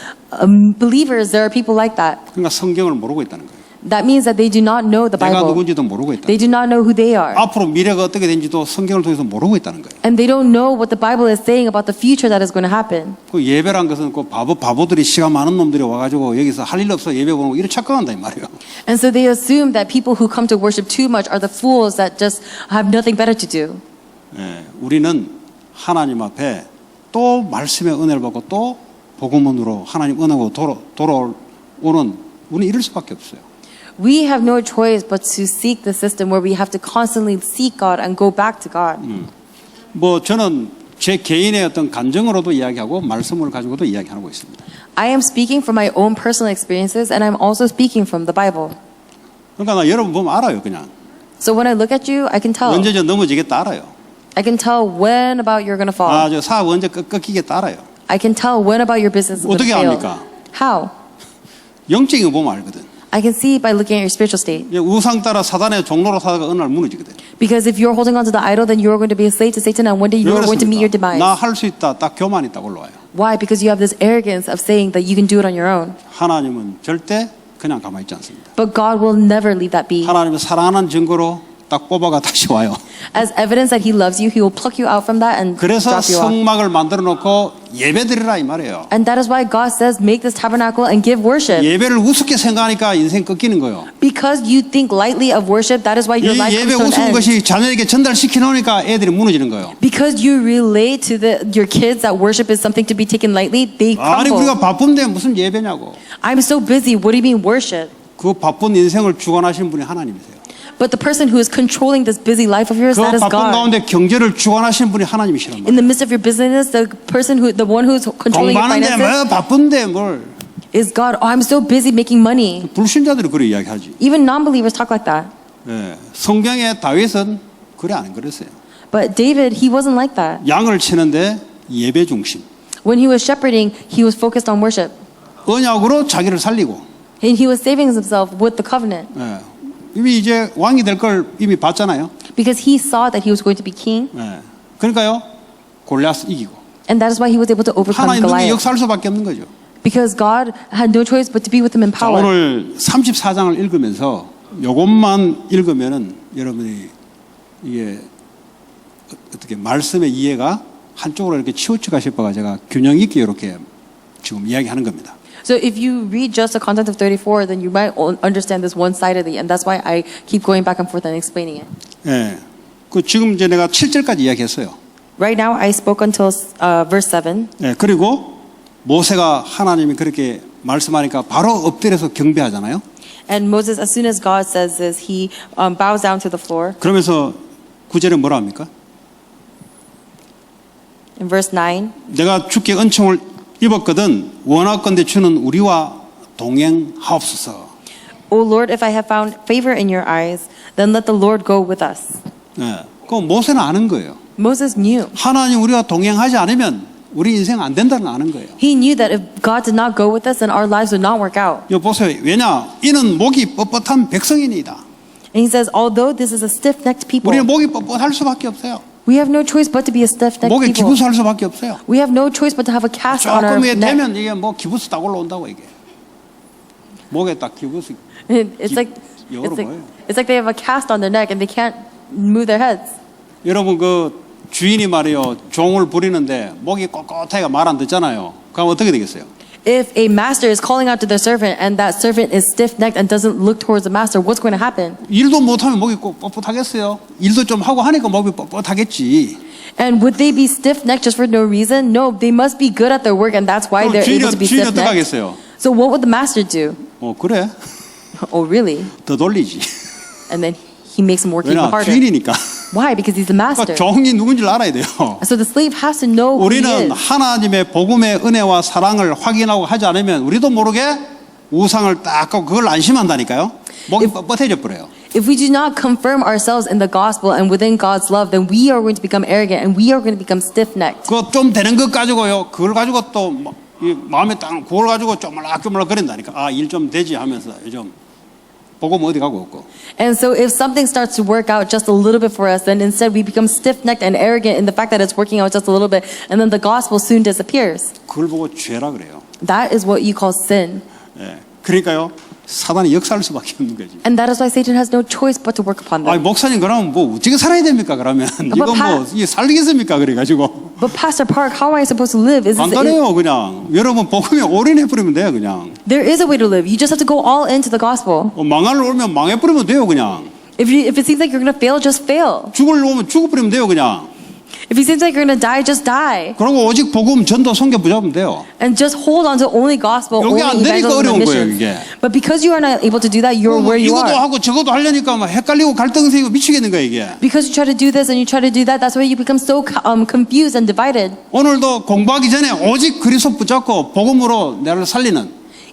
believers, there are people like that. 그러니까 성경을 모르고 있다는 거예요. That means that they do not know the 내가 Bible. 누군지도 모르고 있다. They do not know who they are. 앞으로 미래가 어떻게 되는지도 성경을 통해서 모르고 있다는 거예요. And they don't know what the Bible is saying about the future that is going to happen. 그 예배란 것은 그 바보들이 시간 많은 놈들이 와가지고 여기서 할 일 없어 예배 보는 거 이렇게 착각한다 이 말이에요. And so they assume that people who come to worship too much are the fools that just have nothing better to do. 예, 우리는 하나님 앞에 또 말씀의 은혜를 받고 또 복음으로 하나님 은혜로 돌아오는 우리는 이럴 수밖에 없어요. We have no choice but to seek the system where we have to constantly seek God and go back to God. 뭐 저는 제 개인의 어떤 감정으로도 이야기하고 말씀을 가지고도 이야기하고 있습니다. I am speaking from my own personal experiences and I'm also speaking from the Bible. 그러니까 나 여러분 보면 알아요, 그냥. So when I look at you, I can tell. 언제 저 넘어지겠다 알아요. I can tell when about you're going to fall. 아, 저 사업 언제 꺾이겠다 알아요. I can tell when about your business is going to 어떻게 fail. 압니까? How? 영적인 거 보면 알거든. I can see by looking at your spiritual state. 이제 우상 따라 사단의 종로로 살다가 어느 날 무너지거든. Because if you're holding on to the idol, then you're going to be a slave to Satan and one day 왜 you're going to meet your 그렇습니까? demise. 나 할 수 있다 딱 교만이 딱 올라와요. Why? Because you have this arrogance of saying that you can do it on your own. 하나님은 절대 그냥 가만히 있지 않습니다. But God will never leave that be. 하나님은 사랑하는 증거로 딱 뽑아가 다시 와요. As evidence that He loves you, He will pluck you out from that and 그래서 drop you off. 성막을 만들어 놓고 예배드리라 이 말이에요. And that is why God says, make this tabernacle and give worship. 예배를 우습게 생각하니까 인생 꺾이는 거예요. Because you think lightly of worship, that is why your 이 life 예배 comes to 우스운 an end. 것이 자녀에게 전달시켜 놓으니까 애들이 무너지는 거예요. Because you relate to your kids that worship is something to be taken lightly, they 아니 우리가 crumble. 바쁜데 무슨 예배냐고. I'm so busy, what do you mean worship? 그 바쁜 인생을 주관하시는 분이 하나님이세요. But the person who is controlling this busy life of yours, 그 that is 바쁜 God. 가운데 경제를 주관하시는 분이 하나님이시란 In 말이에요. the midst of your business, the one who is controlling your 공부하는데 finances 뭐 바쁜데 뭘. is God. Oh, I'm so busy making money. 불신자들이 그래 이야기하지. Even non-believers talk like that. 예, 성경의 다윗은 그래 안 그랬어요. But David, he wasn't like that. 양을 치는데 예배 중심. When he was shepherding, he was focused on worship. 언약으로 자기를 살리고. And he was saving himself with the covenant. 예, 이미 이제 왕이 될 걸 이미 봤잖아요. Because he saw that he was going to be king. 예, 그러니까요 골리앗 이기고. And that is why he was able to overcome 하나님 능력이 Goliath. 역사할 수밖에 없는 거죠. Because God had no choice but to be with him in 자, power. 오늘 34장을 읽으면서 이것만 읽으면은 여러분이 이게 어떻게 말씀의 이해가 한쪽으로 이렇게 치우쳐 가실 바가 제가 균형 있게 이렇게 지금 이야기하는 겁니다. So if you read just the content of 34, then you might understand this one-sidedly, and that's why I keep going back and forth and explaining it. 예, 그 지금 이제 내가 7절까지 이야기했어요. Right now, I spoke until verse 7. 예, 그리고 모세가 하나님이 그렇게 말씀하니까 바로 엎드려서 경배하잖아요. And Moses, as soon as God says this, he bows down to the floor. 그러면서 9절에 뭐라 합니까? In verse 9, 내가 주께 은총을 입었거든 원하건대 주는 우리와 동행하옵소서. O Lord, if I have found favor in your eyes, then let the Lord go with us. 예, 그 모세는 아는 거예요. Moses knew. 하나님 우리와 동행하지 않으면 우리 인생 안 된다는 거 아는 거예요. He knew that if God did not go with us, then our lives would not work out. 여기 보세요. 왜냐? 이는 목이 뻣뻣한 백성이니이다. And he says, although this is a stiff-necked people, 우리는 목이 뻣뻣할 수밖에 없어요. we have no choice but to be a stiff-necked 목에 people. 기부스 할 수밖에 없어요. We have no choice but to have a cast on our 조금 에 neck. 되면 이게 뭐 기부스 딱 올라온다고 이게. 목에 딱 기부스. It's like 영어로 뭐예요? it's like they have a cast on their neck and they can't move their heads. 여러분 그 주인이 말이요 종을 부리는데 목이 꼿꼿하게 말 안 듣잖아요. 그럼 어떻게 되겠어요? If a master is calling out to their servant and that servant is stiff-necked and doesn't look towards the master, what's going to happen? 일도 못하면 목이 꼭 뻣뻣하겠어요? 일도 좀 하고 하니까 목이 뻣뻣하겠지. And would they be stiff-necked just for no reason? No, they must be good at their work and that's why 그럼 they're able to be 주인이 어떻게 stiff-necked. 하겠어요? So what would the master do? 그래 Oh, really? 더 돌리지. And then he makes him work even 왜냐 harder. 주인이니까. Why? Because he's the 그러니까 master. 종이 누군지 알아야 돼요. So the slave has to know who he 우리는 is. 하나님의 복음의 은혜와 사랑을 확인하고 하지 않으면 우리도 모르게 우상을 딱 하고 그걸 안심한다니까요. 목이 뻣뻣해져 버려요. If we do not confirm ourselves in the gospel and within God's love, then we are going to become arrogant and we are going to become stiff-necked. 그거 좀 되는 것 가지고요. 그걸 가지고 또 이 마음에 딱 그걸 가지고 쪼물락쪼물락 거린다니까. 아, 일 좀 되지 하면서 요즘 복음 어디 가고 없고. And so if something starts to work out just a little bit for us, then instead we become stiff-necked and arrogant in the fact that it's working out just a little bit, and then the gospel soon disappears. 그걸 보고 죄라 그래요. That is what you call sin. 예. 그러니까요. 사단이 역사할 수밖에 없는 거지. And that is why Satan has no choice but to work upon 아, them. 목사님 그러면 뭐 어떻게 살아야 됩니까? 그러면 이거 뭐 이게 살리겠습니까? 그래 가지고. But Pastor Park, how am I supposed to live? 간단해요, 그냥. 여러분 복음에 올인해 버리면 돼요, 그냥. There is a way to live. You just have to go all into the gospel. 망할 오면 망해 버리면 돼요, 그냥. If it seems like you're going to fail, just fail. 죽을 오면 죽어 버리면 돼요, 그냥. If it seems like you're going to die, just die. 그리고 오직 복음, 전도, 선교 붙잡으면 돼요. And just hold on to only gospel, 여기 only 안 되니까 evangelism and 어려운 거예요, missions. 이게. But because you are not able to do that, you're where you 이것도 are. 하고 저것도 하려니까 막 헷갈리고 갈등 생기고 미치겠는 거야, 이게. Because you try to do this and you try to do that, that's why you become so confused and divided. 오늘도 공부하기 전에 오직 그리스도 붙잡고 복음으로 나를 살리는.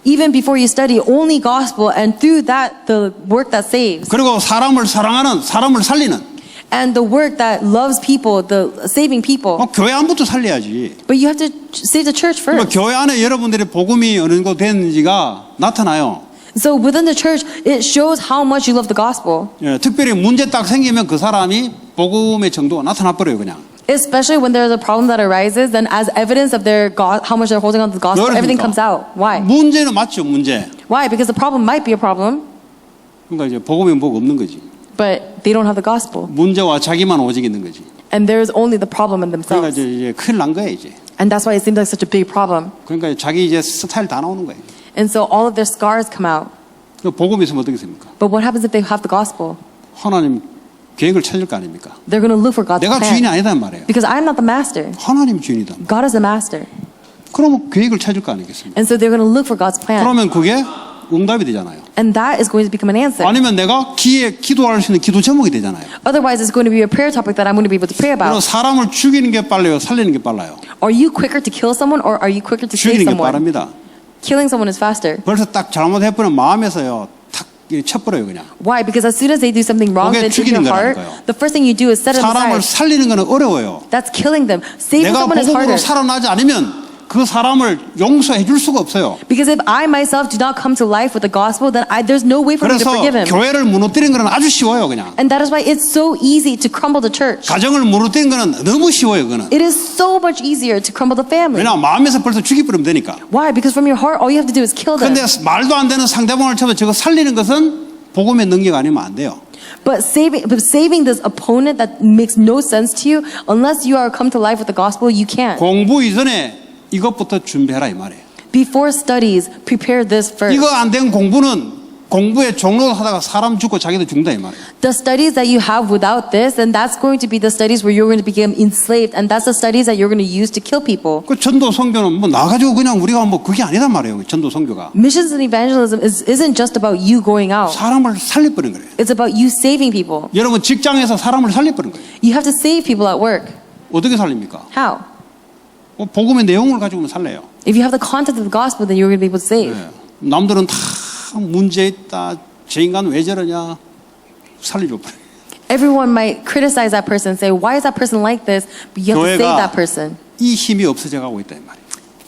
Even before you study, only gospel, and through that, the work that saves. 그리고 사람을 사랑하는, 사람을 살리는. And the work that loves people, the saving people. 교회 안부터 살려야지. But you have to save the church first. 교회 안에 여러분들의 복음이 어느 정도 되는지가 나타나요. So within the church, it shows how much you love the gospel. 예, 특별히 문제 딱 생기면 그 사람이 복음의 정도가 나타나 버려요, 그냥. Especially when there's a problem that arises, then as evidence of their God, how much they're holding on to the gospel, everything comes out. Why? 문제는 맞죠, 문제. Why? Because the problem might be a problem, 그러니까 이제 복음에 뭐가 없는 거지. but they don't have the gospel. 문제와 자기만 오직 있는 거지. And there is only the problem in 그러니까 themselves. 이제 큰일 난 거예요, 이제. And that's why it seems like such a big problem. 그러니까 자기 이제 스타일 다 나오는 거예요. And so all of their scars come out. 그 복음이 있으면 어떻게 됩니까? But what happens if they have the gospel? 하나님 계획을 찾을 거 아닙니까? They're going to look for God's 내가 주인이 plan. 아니단 말이에요. Because I'm not the master. 하나님 주인이다. God is the master. 그러면 계획을 찾을 거 아니겠습니까? And so they're going to look for God's plan. 그러면 그게 응답이 되잖아요. And that is going to become an answer. 아니면 내가 기도할 수 있는 기도 제목이 되잖아요. Otherwise, it's going to be a prayer topic that I'm going to be able to pray 그럼 about. 사람을 죽이는 게 빨라요, 살리는 게 빨라요. Are you quicker to kill someone or are you quicker to save 죽이는 게 someone? 빠릅니다. Killing someone is faster. 벌써 딱 잘못해버리면 마음에서요, 탁 쳐버려요, 그냥. Why? Because as soon as they do something wrong 그게 in your 죽이는 heart, 거라니까요. the first thing you do is set them 사람을 aside. 살리는 거는 어려워요. That's killing them. Saving 내가 someone is 복음으로 harder. 살아나지 않으면 그 사람을 용서해 줄 수가 없어요. Because if I myself do not come to life with the gospel, then there's no way for me to 그래서 forgive him. 교회를 무너뜨리는 거는 아주 쉬워요, 그냥. And that is why it's so easy to crumble the church. 가정을 무너뜨리는 거는 너무 쉬워요, 그거는. It is so much easier to crumble the family. 왜냐 마음에서 벌써 죽이버리면 되니까. Why? Because from your heart, all you have to do is kill them. 근데 말도 안 되는 상대방을 쳐서 저거 살리는 것은 복음의 능력 아니면 안 돼요. But saving this opponent that makes no sense to you, unless you are come to life with the gospel, you can't. 공부 이전에 이것부터 준비해라 이 말이에요. Before studies, prepare this first. 이거 안 된 공부는 공부에 종로 하다가 사람 죽고 자기도 죽는다 이 말이에요. The studies that you have without this, and that's going to be the studies where you're going to become enslaved, and that's the studies that you're going to use to kill people. 그 전도 선교는 뭐 나가지고 그냥 우리가 뭐 그게 아니란 말이에요. 전도 선교가 Missions and evangelism isn't just about you going out. 사람을 살려버린 거예요. It's about you saving people. 여러분 직장에서 사람을 살려버린 거예요. You have to save people at work. 어떻게 살립니까? How? 복음의 내용을 가지고는 살래요. If you have the content of the gospel, then you're going to be able to save. 네. 남들은 다 문제 있다. 저 인간 왜 저러냐. 살려줘 버려. Everyone might criticize that person and say, why is that person like this? But you have to save that 교회가 person. 이 힘이 없어져 가고 있다 이 말이에요.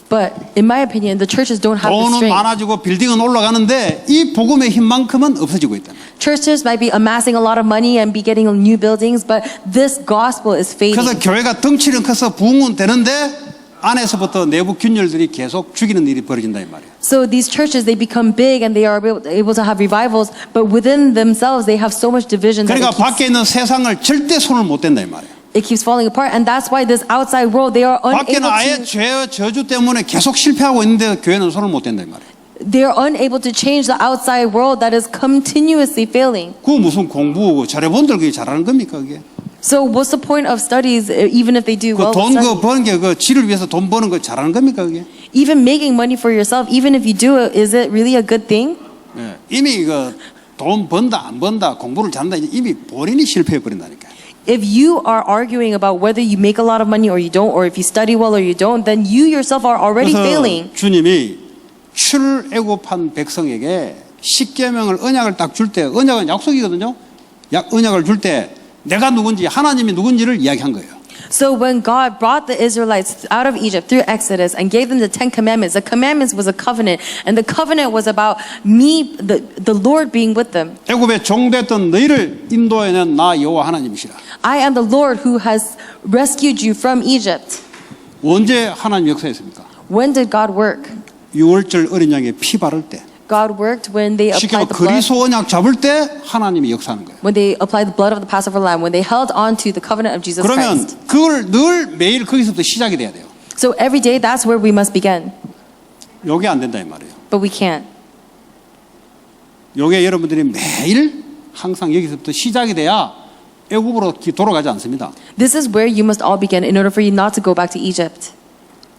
But in my opinion, the churches don't have the 돈은 strength. 많아지고 빌딩은 올라가는데 이 복음의 힘만큼은 없어지고 있다. Churches might be amassing a lot of money and be getting new buildings, but this gospel is fading. 그래서 교회가 덩치는 커서 부흥은 되는데 안에서부터 내부 균열들이 계속 죽이는 일이 벌어진다 이 말이에요. So these churches, they become big and they are able to have revivals, but within themselves, they have so much division that 그러니까 밖에 있는 세상을 절대 손을 못 댄다 이 말이에요. it keeps falling apart. And that's why this outside world, they are 밖에는 unable 아예 to, 죄 저주 때문에 계속 실패하고 있는데 교회는 손을 못 댄다 이 말이에요. they are unable to change the outside world that is continuously failing. 그 무슨 공부 잘해본들 그게 잘하는 겁니까 그게? So what's the point of studies, even if they do well? 그 돈 with 그 studies? 버는 게 그 지를 위해서 돈 버는 거 잘하는 겁니까 그게? Even making money for yourself, even if you do it, is it really a good thing? 예, 이미 그 돈 번다 안 번다 공부를 잘한다 이미 본인이 실패해 버린다니까. If you are arguing about whether you make a lot of money or you don't, or if you study well or you don't, then you yourself are already failing. 그래서 주님이 출애굽한 백성에게 십계명을 언약을 딱 줄 때 언약은 약속이거든요. 언약을 줄 때 내가 누군지 하나님이 누군지를 이야기한 거예요. So when God brought the Israelites out of Egypt through Exodus and gave them the 10 commandments was a covenant, and the covenant was about me, the Lord being with them. 애굽에 종됐던 너희를 인도해낸 나 여호와 하나님이시라. I am the Lord who has rescued you from Egypt. 언제 하나님 역사했습니까? When did God work? 유월절 어린 양의 피 바를 때. God worked when they 쉽게 applied 말해 the blood. 그리스도 언약 잡을 때 하나님이 역사하는 거예요. When they applied the blood of the Passover lamb, when they held on to the covenant of Jesus 그러면 Christ. 그걸 늘 매일 거기서부터 시작이 돼야 돼요. So every day, that's where we must begin. 요게 안 된다 이 말이에요. But we can't. 요게 여러분들이 매일 항상 여기서부터 시작이 돼야 애굽으로 돌아가지 않습니다. This is where you must all begin in order for you not to go back to Egypt.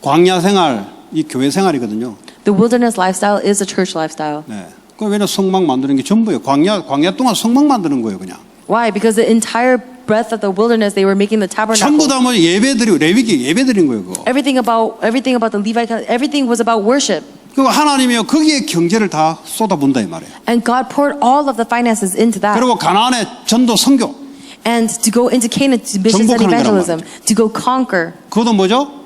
광야 생활, 이 교회 생활이거든요. The wilderness lifestyle is a church lifestyle. 네. 그 왜냐 성막 만드는 게 전부예요. 광야 동안 성막 만드는 거예요, 그냥. Why? Because the entire breadth of the wilderness, they were making the 전부 tabernacle. 다 뭐 예배드리고 레위기 예배드린 거예요, 그거. Everything about the Levite, everything was about worship. 그리고 하나님이요 거기에 경제를 다 쏟아본다 이 말이에요. And God poured all of the finances into that. 그리고 가나안의 전도 선교. And to go into Canaan, to missions and 정복하는 거란 evangelism, to go conquer. 그것도 뭐죠?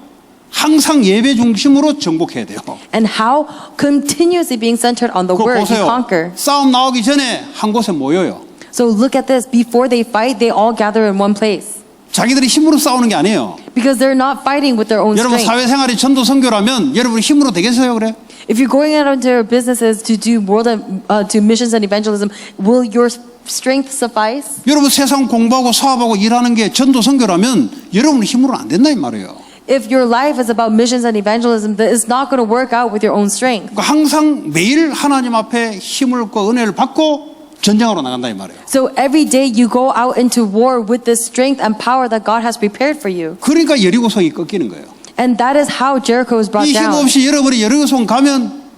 항상 예배 중심으로 정복해야 돼요. And how? Continuously being centered on the 그거 word to 보세요. conquer. 싸움 나오기 전에 한 곳에 모여요. So look at this. Before they fight, they all gather in one place. 자기들이 힘으로 싸우는 게 아니에요. Because they're not fighting with their own 여러분 strength. 사회생활이 전도 선교라면 여러분 힘으로 되겠어요, 그래? If you're going out into your businesses to do to missions and evangelism, will your strength suffice? 여러분 세상 공부하고 사업하고 일하는 게 전도 선교라면 여러분 힘으로는 안 된다 이 말이에요. If your life is about missions and evangelism, that is not going to work out with your own strength. 그러니까 항상 매일 하나님 앞에 힘을 얻고 은혜를 받고 전쟁하러 나간다 이 말이에요. So every day you go out into war with the strength and power that God has prepared for you. 그러니까 여리고성이 꺾이는 거예요. And that is how Jericho was brought 이 힘 down. 없이 여러분이 여리고성 가면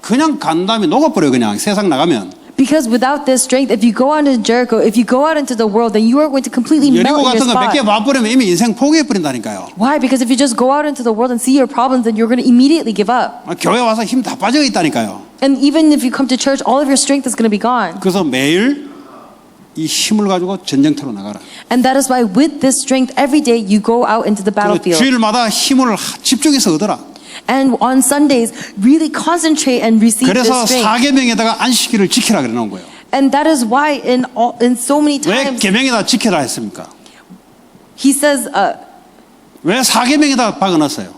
그냥 간 다음에 녹아버려요. 그냥 세상 나가면. Because without this strength, if you go out into Jericho, if you go out into the world, then you are going to completely 여리고 melt in 같은 your 거 몇 개 spot. 봐버리면 이미 인생 포기해버린다니까요. Why? Because if you just go out into the world and see your problems, then you're going to immediately give up. 교회 와서 힘 다 빠져 있다니까요. And even if you come to church, all of your strength is going to be gone. 그래서 매일 이 힘을 가지고 전쟁터로 나가라. And that is why with this strength, every day you go out into the 그리고 battlefield. 주일마다 힘을 집중해서 얻어라. And on Sundays, really concentrate and receive this 그래서 strength. 사계명에다가 안식일을 지키라 그래 놓은 거예요. And that is why in so many 왜 times 계명에다 지키라 했습니까? he says, 왜 사계명에다 박아놨어요?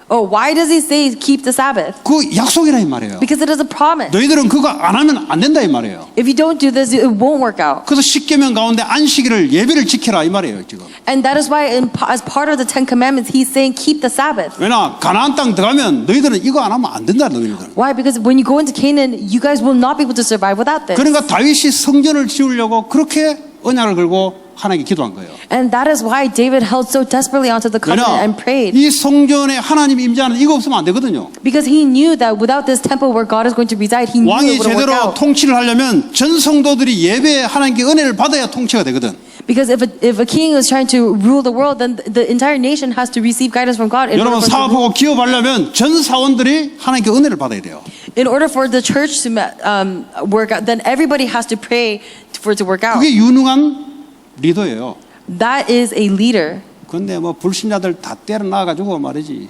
Oh, why does he say keep the Sabbath? 그 약속이라 이 말이에요. Because it is a promise. 너희들은 그거 안 하면 안 된다 이 말이에요. If you don't do this, it won't work out. 그래서 십계명 가운데 안식일을 예배를 지키라 이 말이에요 지금. And that is why as part of the Ten Commandments, he's saying keep the Sabbath. 왜냐 가나안 땅 들어가면 너희들은 이거 안 하면 안 된다 너희들은. Why? Because when you go into Canaan, you guys will not be able to survive without this. 그러니까 다윗이 성전을 지으려고 그렇게 언약을 걸고 하나님께 기도한 거예요. And that is why David held so desperately onto the covenant and prayed. 이 성전에 하나님이 임재하는 이거 없으면 안 되거든요. Because he knew that without this temple where God is going to reside, he knew 왕이 it wouldn't work 제대로 out. 통치를 하려면 전 성도들이 예배에 하나님께 은혜를 받아야 통치가 되거든. Because if a king is trying to rule the world, then the entire nation has to receive guidance from God. 여러분 사업하고 기업하려면 전 사원들이 하나님께 은혜를 받아야 돼요. In order for the church to work out, then everybody has to pray for it to work out. 그게 유능한 리더예요. That is a leader. 근데 뭐 불신자들 다 때려 놔가지고 말이지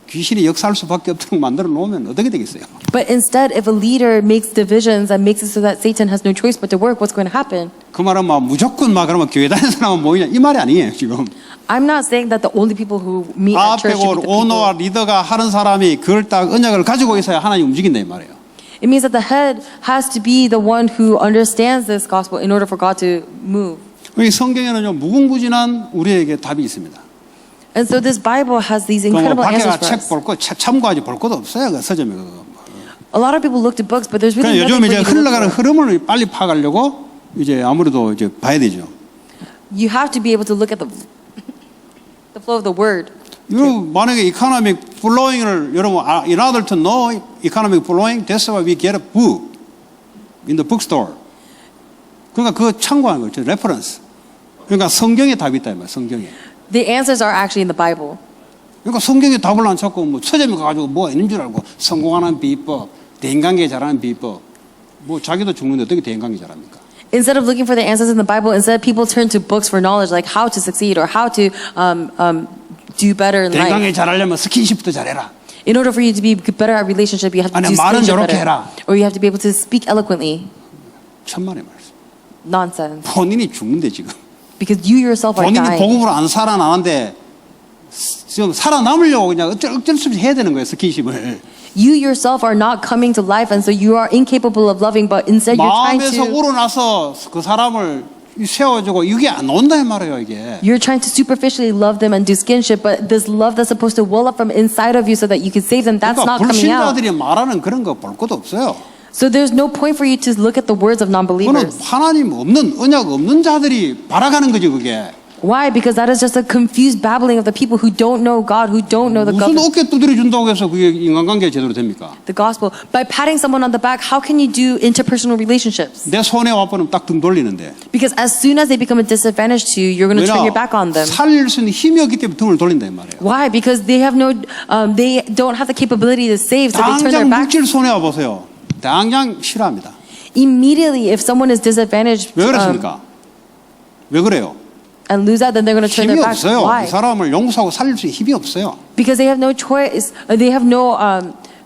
귀신이 역사할 수밖에 없도록 만들어 놓으면 어떻게 되겠어요? But instead, if a leader makes divisions and makes it so that Satan has no choice but to work, what's going to happen? 그 말은 막 무조건 막 그러면 교회 다니는 사람은 모이냐 이 말이 아니에요 지금. I'm not saying that the only people who meet at church should 앞에고 be the people. 오너와 리더가 하는 사람이 그걸 딱 언약을 가지고 있어야 하나님 움직인다 이 말이에요. It means that the head has to be the one who understands this gospel in order for God to move. 이 성경에는 좀 무궁무진한 우리에게 답이 있습니다. And so this Bible has these 그 뭐 incredible 밖에 answers 가 for 책 us. 볼 거 참고하지 볼 것도 없어요. 그 서점에 그거. A lot of people looked at books, but there's 그냥 really 요즘 nothing 이제 for you to look 흘러가는 for. 흐름을 빨리 파가려고 이제 아무래도 이제 봐야 되죠. You have to be able to look at the flow of the word. 여러분 만약에 economic flowing을 여러분 in order to know economic flowing, that's why we get a book in the bookstore. 그러니까 그거 참고하는 거죠. reference. 그러니까 성경에 답이 있다 이 말이야. 성경에. The answers are actually in the Bible. 그러니까 성경에 답을 안 찾고 뭐 서점에 가가지고 뭐가 있는 줄 알고 성공하는 비법, 대인관계 잘하는 비법, 뭐 자기도 죽는데 어떻게 대인관계 잘합니까? Instead of looking for the answers in the Bible, instead people turn to books for knowledge, like how to succeed or how to do better in life. 대인관계 잘하려면 스킨십부터 잘해라. In order for you to be better at relationship, you have to 아니, do 말은 skinship 저렇게 better. 해라. Or you have to be able to speak eloquently. 천만의 말씀. Nonsense. 본인이 죽는데 지금. Because you yourself are 본인이 dying. 복음으로 안 살아나는데 지금 살아남으려고 그냥 어쩔 수 없이 해야 되는 거예요. 스킨십을. You yourself are not coming to life, and so you are incapable of loving, but instead you're trying 마음에서 to 우러나서 그 사람을 세워주고 이게 안 온다 이 말이에요 이게. you're trying to superficially love them and do skinship, but this love that's supposed to well up from inside of you so that you can save them, that's 그러니까 not coming out. 불신자들이 말하는 그런 거 볼 것도 없어요. So there's no point for you to look at the words of 그거는 non-believers. 하나님 없는 언약 없는 자들이 발악하는 거지 그게. Why? Because that is just a confused babbling of the people who don't know God, who don't know the 무슨 God, 어깨 두드려 준다고 해서 그게 인간관계 제대로 됩니까? the gospel. By patting someone on the back, how can you do interpersonal relationships? 내 손에 와보면 딱 등 돌리는데. Because as soon as they become a disadvantage to you, you're going to turn your back on them. 살릴 수 있는 힘이 없기 때문에 등을 돌린다 이 말이에요. Why? Because they have no, they don't have the capability to save, so they turn their 당장 back. 물질 손해 와 보세요. 당장 싫어합니다. Immediately, if someone is disadvantaged 왜 그렇습니까? 왜 그래요? and lose out, then they're going to turn 힘이 their back. 없어요. Why? 이 사람을 용서하고 살릴 수 있는 힘이 없어요. Because they have no choice. They have no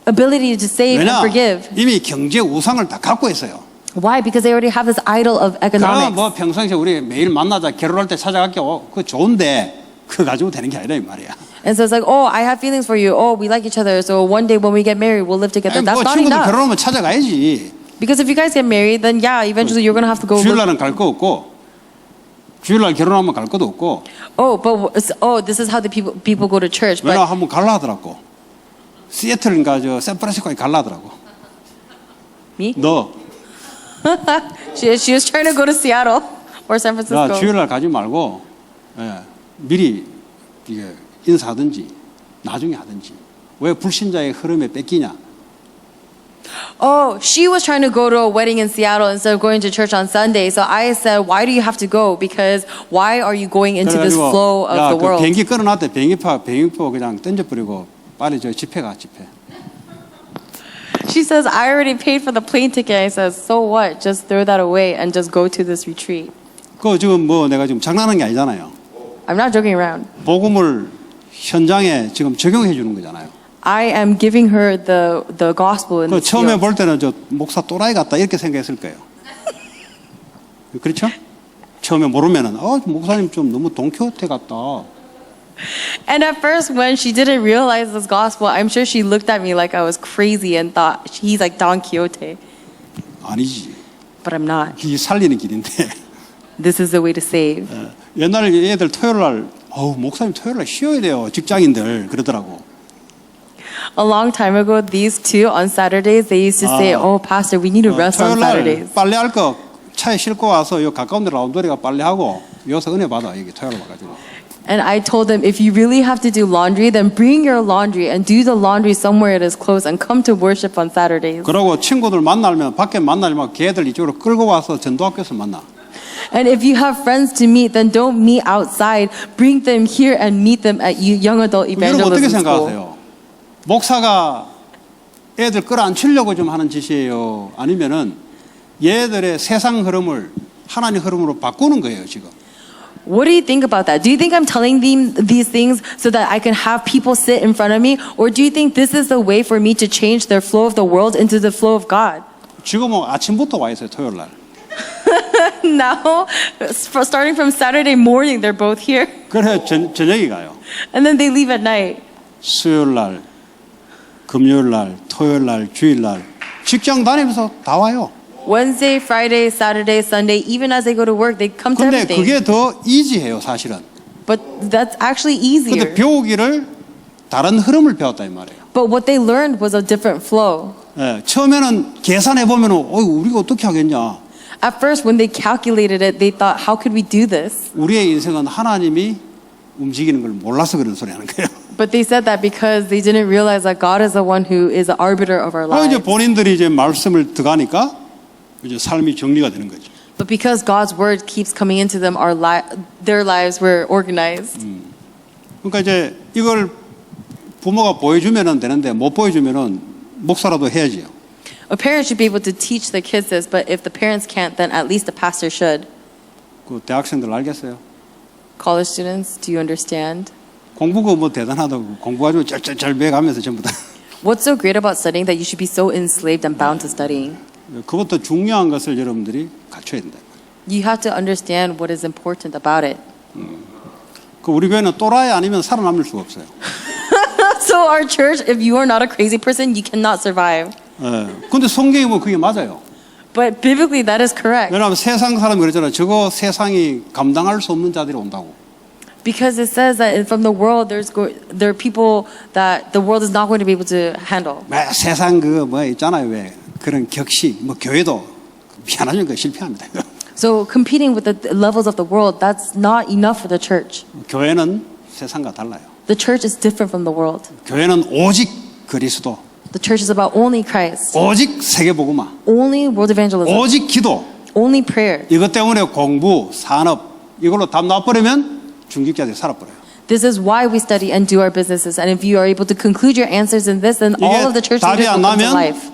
ability to save and 왜냐? forgive. 이미 경제 우상을 다 갖고 있어요. Why? Because they already have this idol of 그럼 economics. 뭐 평상시에 우리 매일 만나자 결혼할 때 찾아갈게요. 그거 좋은데 그거 가지고 되는 게 아니라 이 말이야. And so it's like, oh, I have feelings for you. Oh, we like each other. So one day when we get married, we'll live together. That's 뭐 not 친구들 enough. 결혼하면 찾아가야지. Because if you guys get married, then yeah, eventually you're going to have to go look. 주일날은 갈 거 없고 주일날 결혼하면 갈 것도 없고 This is how the people go to church. 왜냐 But 한번 갈라 하더라고. 시애틀인가 저 샌프란시스코에 갈라 하더라고. me? 너 She was trying to go to Seattle or San 야, Francisco. 주일날 가지 말고 미리 이게 인사하든지 나중에 하든지 왜 불신자의 흐름에 뺏기냐? Oh, she was trying to go to a wedding in Seattle instead of going to church on Sunday. So I said, why do you have to go? Because why are you going into this 그래가지고, flow of 야, the 그 world? 비행기 끊어놨대. 비행기표 그냥 던져버리고 빨리 저 집회 가 집회. She says, I already paid for the plane ticket. I said, so what? Just throw that away and just go to this retreat. 그 지금 뭐 내가 지금 장난하는 게 아니잖아요. I'm not joking around. 복음을 현장에 지금 적용해 주는 거잖아요. I am giving her the gospel in 그 the 처음에 field. 볼 때는 저 목사 또라이 같다 이렇게 생각했을 거예요. 그렇죠? 처음에 모르면은 목사님 좀 너무 돈키호테 같다. And at first, when she didn't realize this gospel, I'm sure she looked at me like I was crazy and thought he's like Don Quixote. 아니지. But I'm not. 이 살리는 길인데. This is the way to save. 옛날에 애들 토요일 날, 목사님 토요일 날 쉬어야 돼요. 직장인들 그러더라고. A long time ago, these two on Saturdays they used to say, "Oh, Pastor, we need to rest on 토요일 날 Saturdays." 빨래할 거 차에 싣고 와서 요 가까운 데 라운드리가 빨래하고 여기서 은혜 받아 여기 토요일 와가지고. And I told them, if you really have to do laundry, then bring your laundry and do the laundry somewhere it is close and come to worship on Saturdays. 그러고 친구들 만나면 밖에 만나면 걔들 이쪽으로 끌고 와서 전도학교에서 만나. And if you have friends to meet, then don't meet outside. Bring them here and meet them at young adult 여러분 어떻게 evangelism school. 생각하세요? 목사가 애들 끌어안치려고 좀 하는 짓이에요? 아니면은 얘들의 세상 흐름을 하나님 흐름으로 바꾸는 거예요 지금? What do you think about that? Do you think I'm telling them these things so that I can have people sit in front of me? Or do you think this is the way for me to change their flow of the world into the flow of God? 지금은 아침부터 와 있어요 토요일 날. Now, starting from Saturday morning, they're both here. 그래 저녁에 가요. And then they leave at night. 수요일 날, 금요일 날, 토요일 날, 주일 날 직장 다니면서 다 와요. Wednesday, Friday, Saturday, Sunday, even as they go to work, they come to 근데 everything. 그게 더 이지해요 사실은. But that's actually 근데 easier. 배우기를 다른 흐름을 배웠다 이 말이에요. But what they learned was a different flow. 예, 처음에는 계산해 보면은 우리가 어떻게 하겠냐. At first, when they calculated it, they thought, how could we do this? 우리의 인생은 하나님이 움직이는 걸 몰라서 그런 소리 하는 거예요. But they said that because they didn't realize that God is the one who is the arbiter of our 이제 lives. 본인들이 이제 말씀을 들어가니까 이제 삶이 정리가 되는 거죠. But because God's word keeps coming into them, their lives were organized. 그러니까 이제 이걸 부모가 보여주면은 되는데 못 보여주면은 목사라도 해야지요. A parent should be able to teach their kids this, but if the parents can't, then at least the pastor should. 그 대학생들 알겠어요? College students, do you understand? 공부가 뭐 대단하다고 공부가지고 쩔쩔쩔 매가면서 전부 다. What's so great about studying that you should be so enslaved and bound to studying? 그것도 중요한 것을 여러분들이 갖춰야 된다. You have to understand what is important about it. 그 우리 교회는 또라이 아니면 살아남을 수가 없어요. So our church, if you are not a crazy person, you cannot survive. 예. 근데 성경이 뭐 그게 맞아요. But biblically, that is correct. 왜냐하면 세상 사람이 그러잖아요. 저거 세상이 감당할 수 없는 자들이 온다고. Because it says that from the world, there are people that the world is not going to be able to handle. 세상 그거 뭐 있잖아요. 왜 그런 격식 뭐 교회도 미안하니까 실패합니다. So competing with the levels of the world, that's not enough for the church. 교회는 세상과 달라요. The church is different from the world. 교회는 오직 그리스도, The church is about only Christ, 오직 세계복음화, only world evangelism, 오직 기도. only prayer. 이것 때문에 공부, 산업 이걸로 답 놔버리면 중직자들이 살아버려요. This is why we study and do our businesses. And if you are able to conclude your answers in this, then all of the church 답이 leaders 안 will come to 나면 life.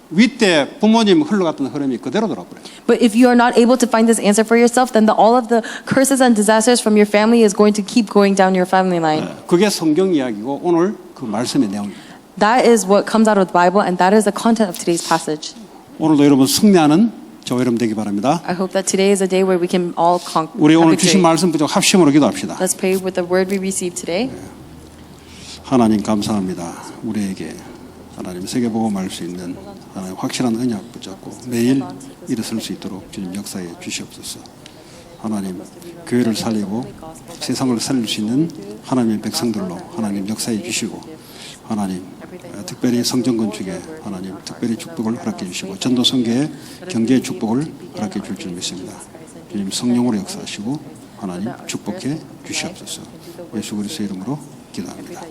윗대 부모님 흘러갔던 흐름이 그대로 돌아버려요. But if you are not able to find this answer for yourself, then all of the curses and disasters from your family is going to keep going down your family line. 그게 성경 이야기고 오늘 그 말씀의 내용입니다. That is what comes out of the Bible, and that is the content of today's passage. 오늘도 여러분 승리하는 저와 여러분 되기 바랍니다. I hope that today is a day where we can all conquer. 우리 오늘 주신 말씀 부족 합심으로 기도합시다. Let's pray with the word we received today. 하나님 감사합니다. 우리에게 하나님 세계복음할 수 있는 하나님 확실한 언약 붙잡고 매일 일어설 수 있도록 주님 역사에 주시옵소서. 하나님 교회를 살리고 세상을 살릴 수 있는 하나님의 백성들로 하나님 역사해 주시고 하나님 특별히 성전 건축에 하나님 특별히 축복을 허락해 주시고 전도 선교의 경제의 축복을 허락해 줄 줄 믿습니다. 주님 성령으로 역사하시고 하나님 축복해 주시옵소서. 예수 그리스도의 이름으로 기도합니다.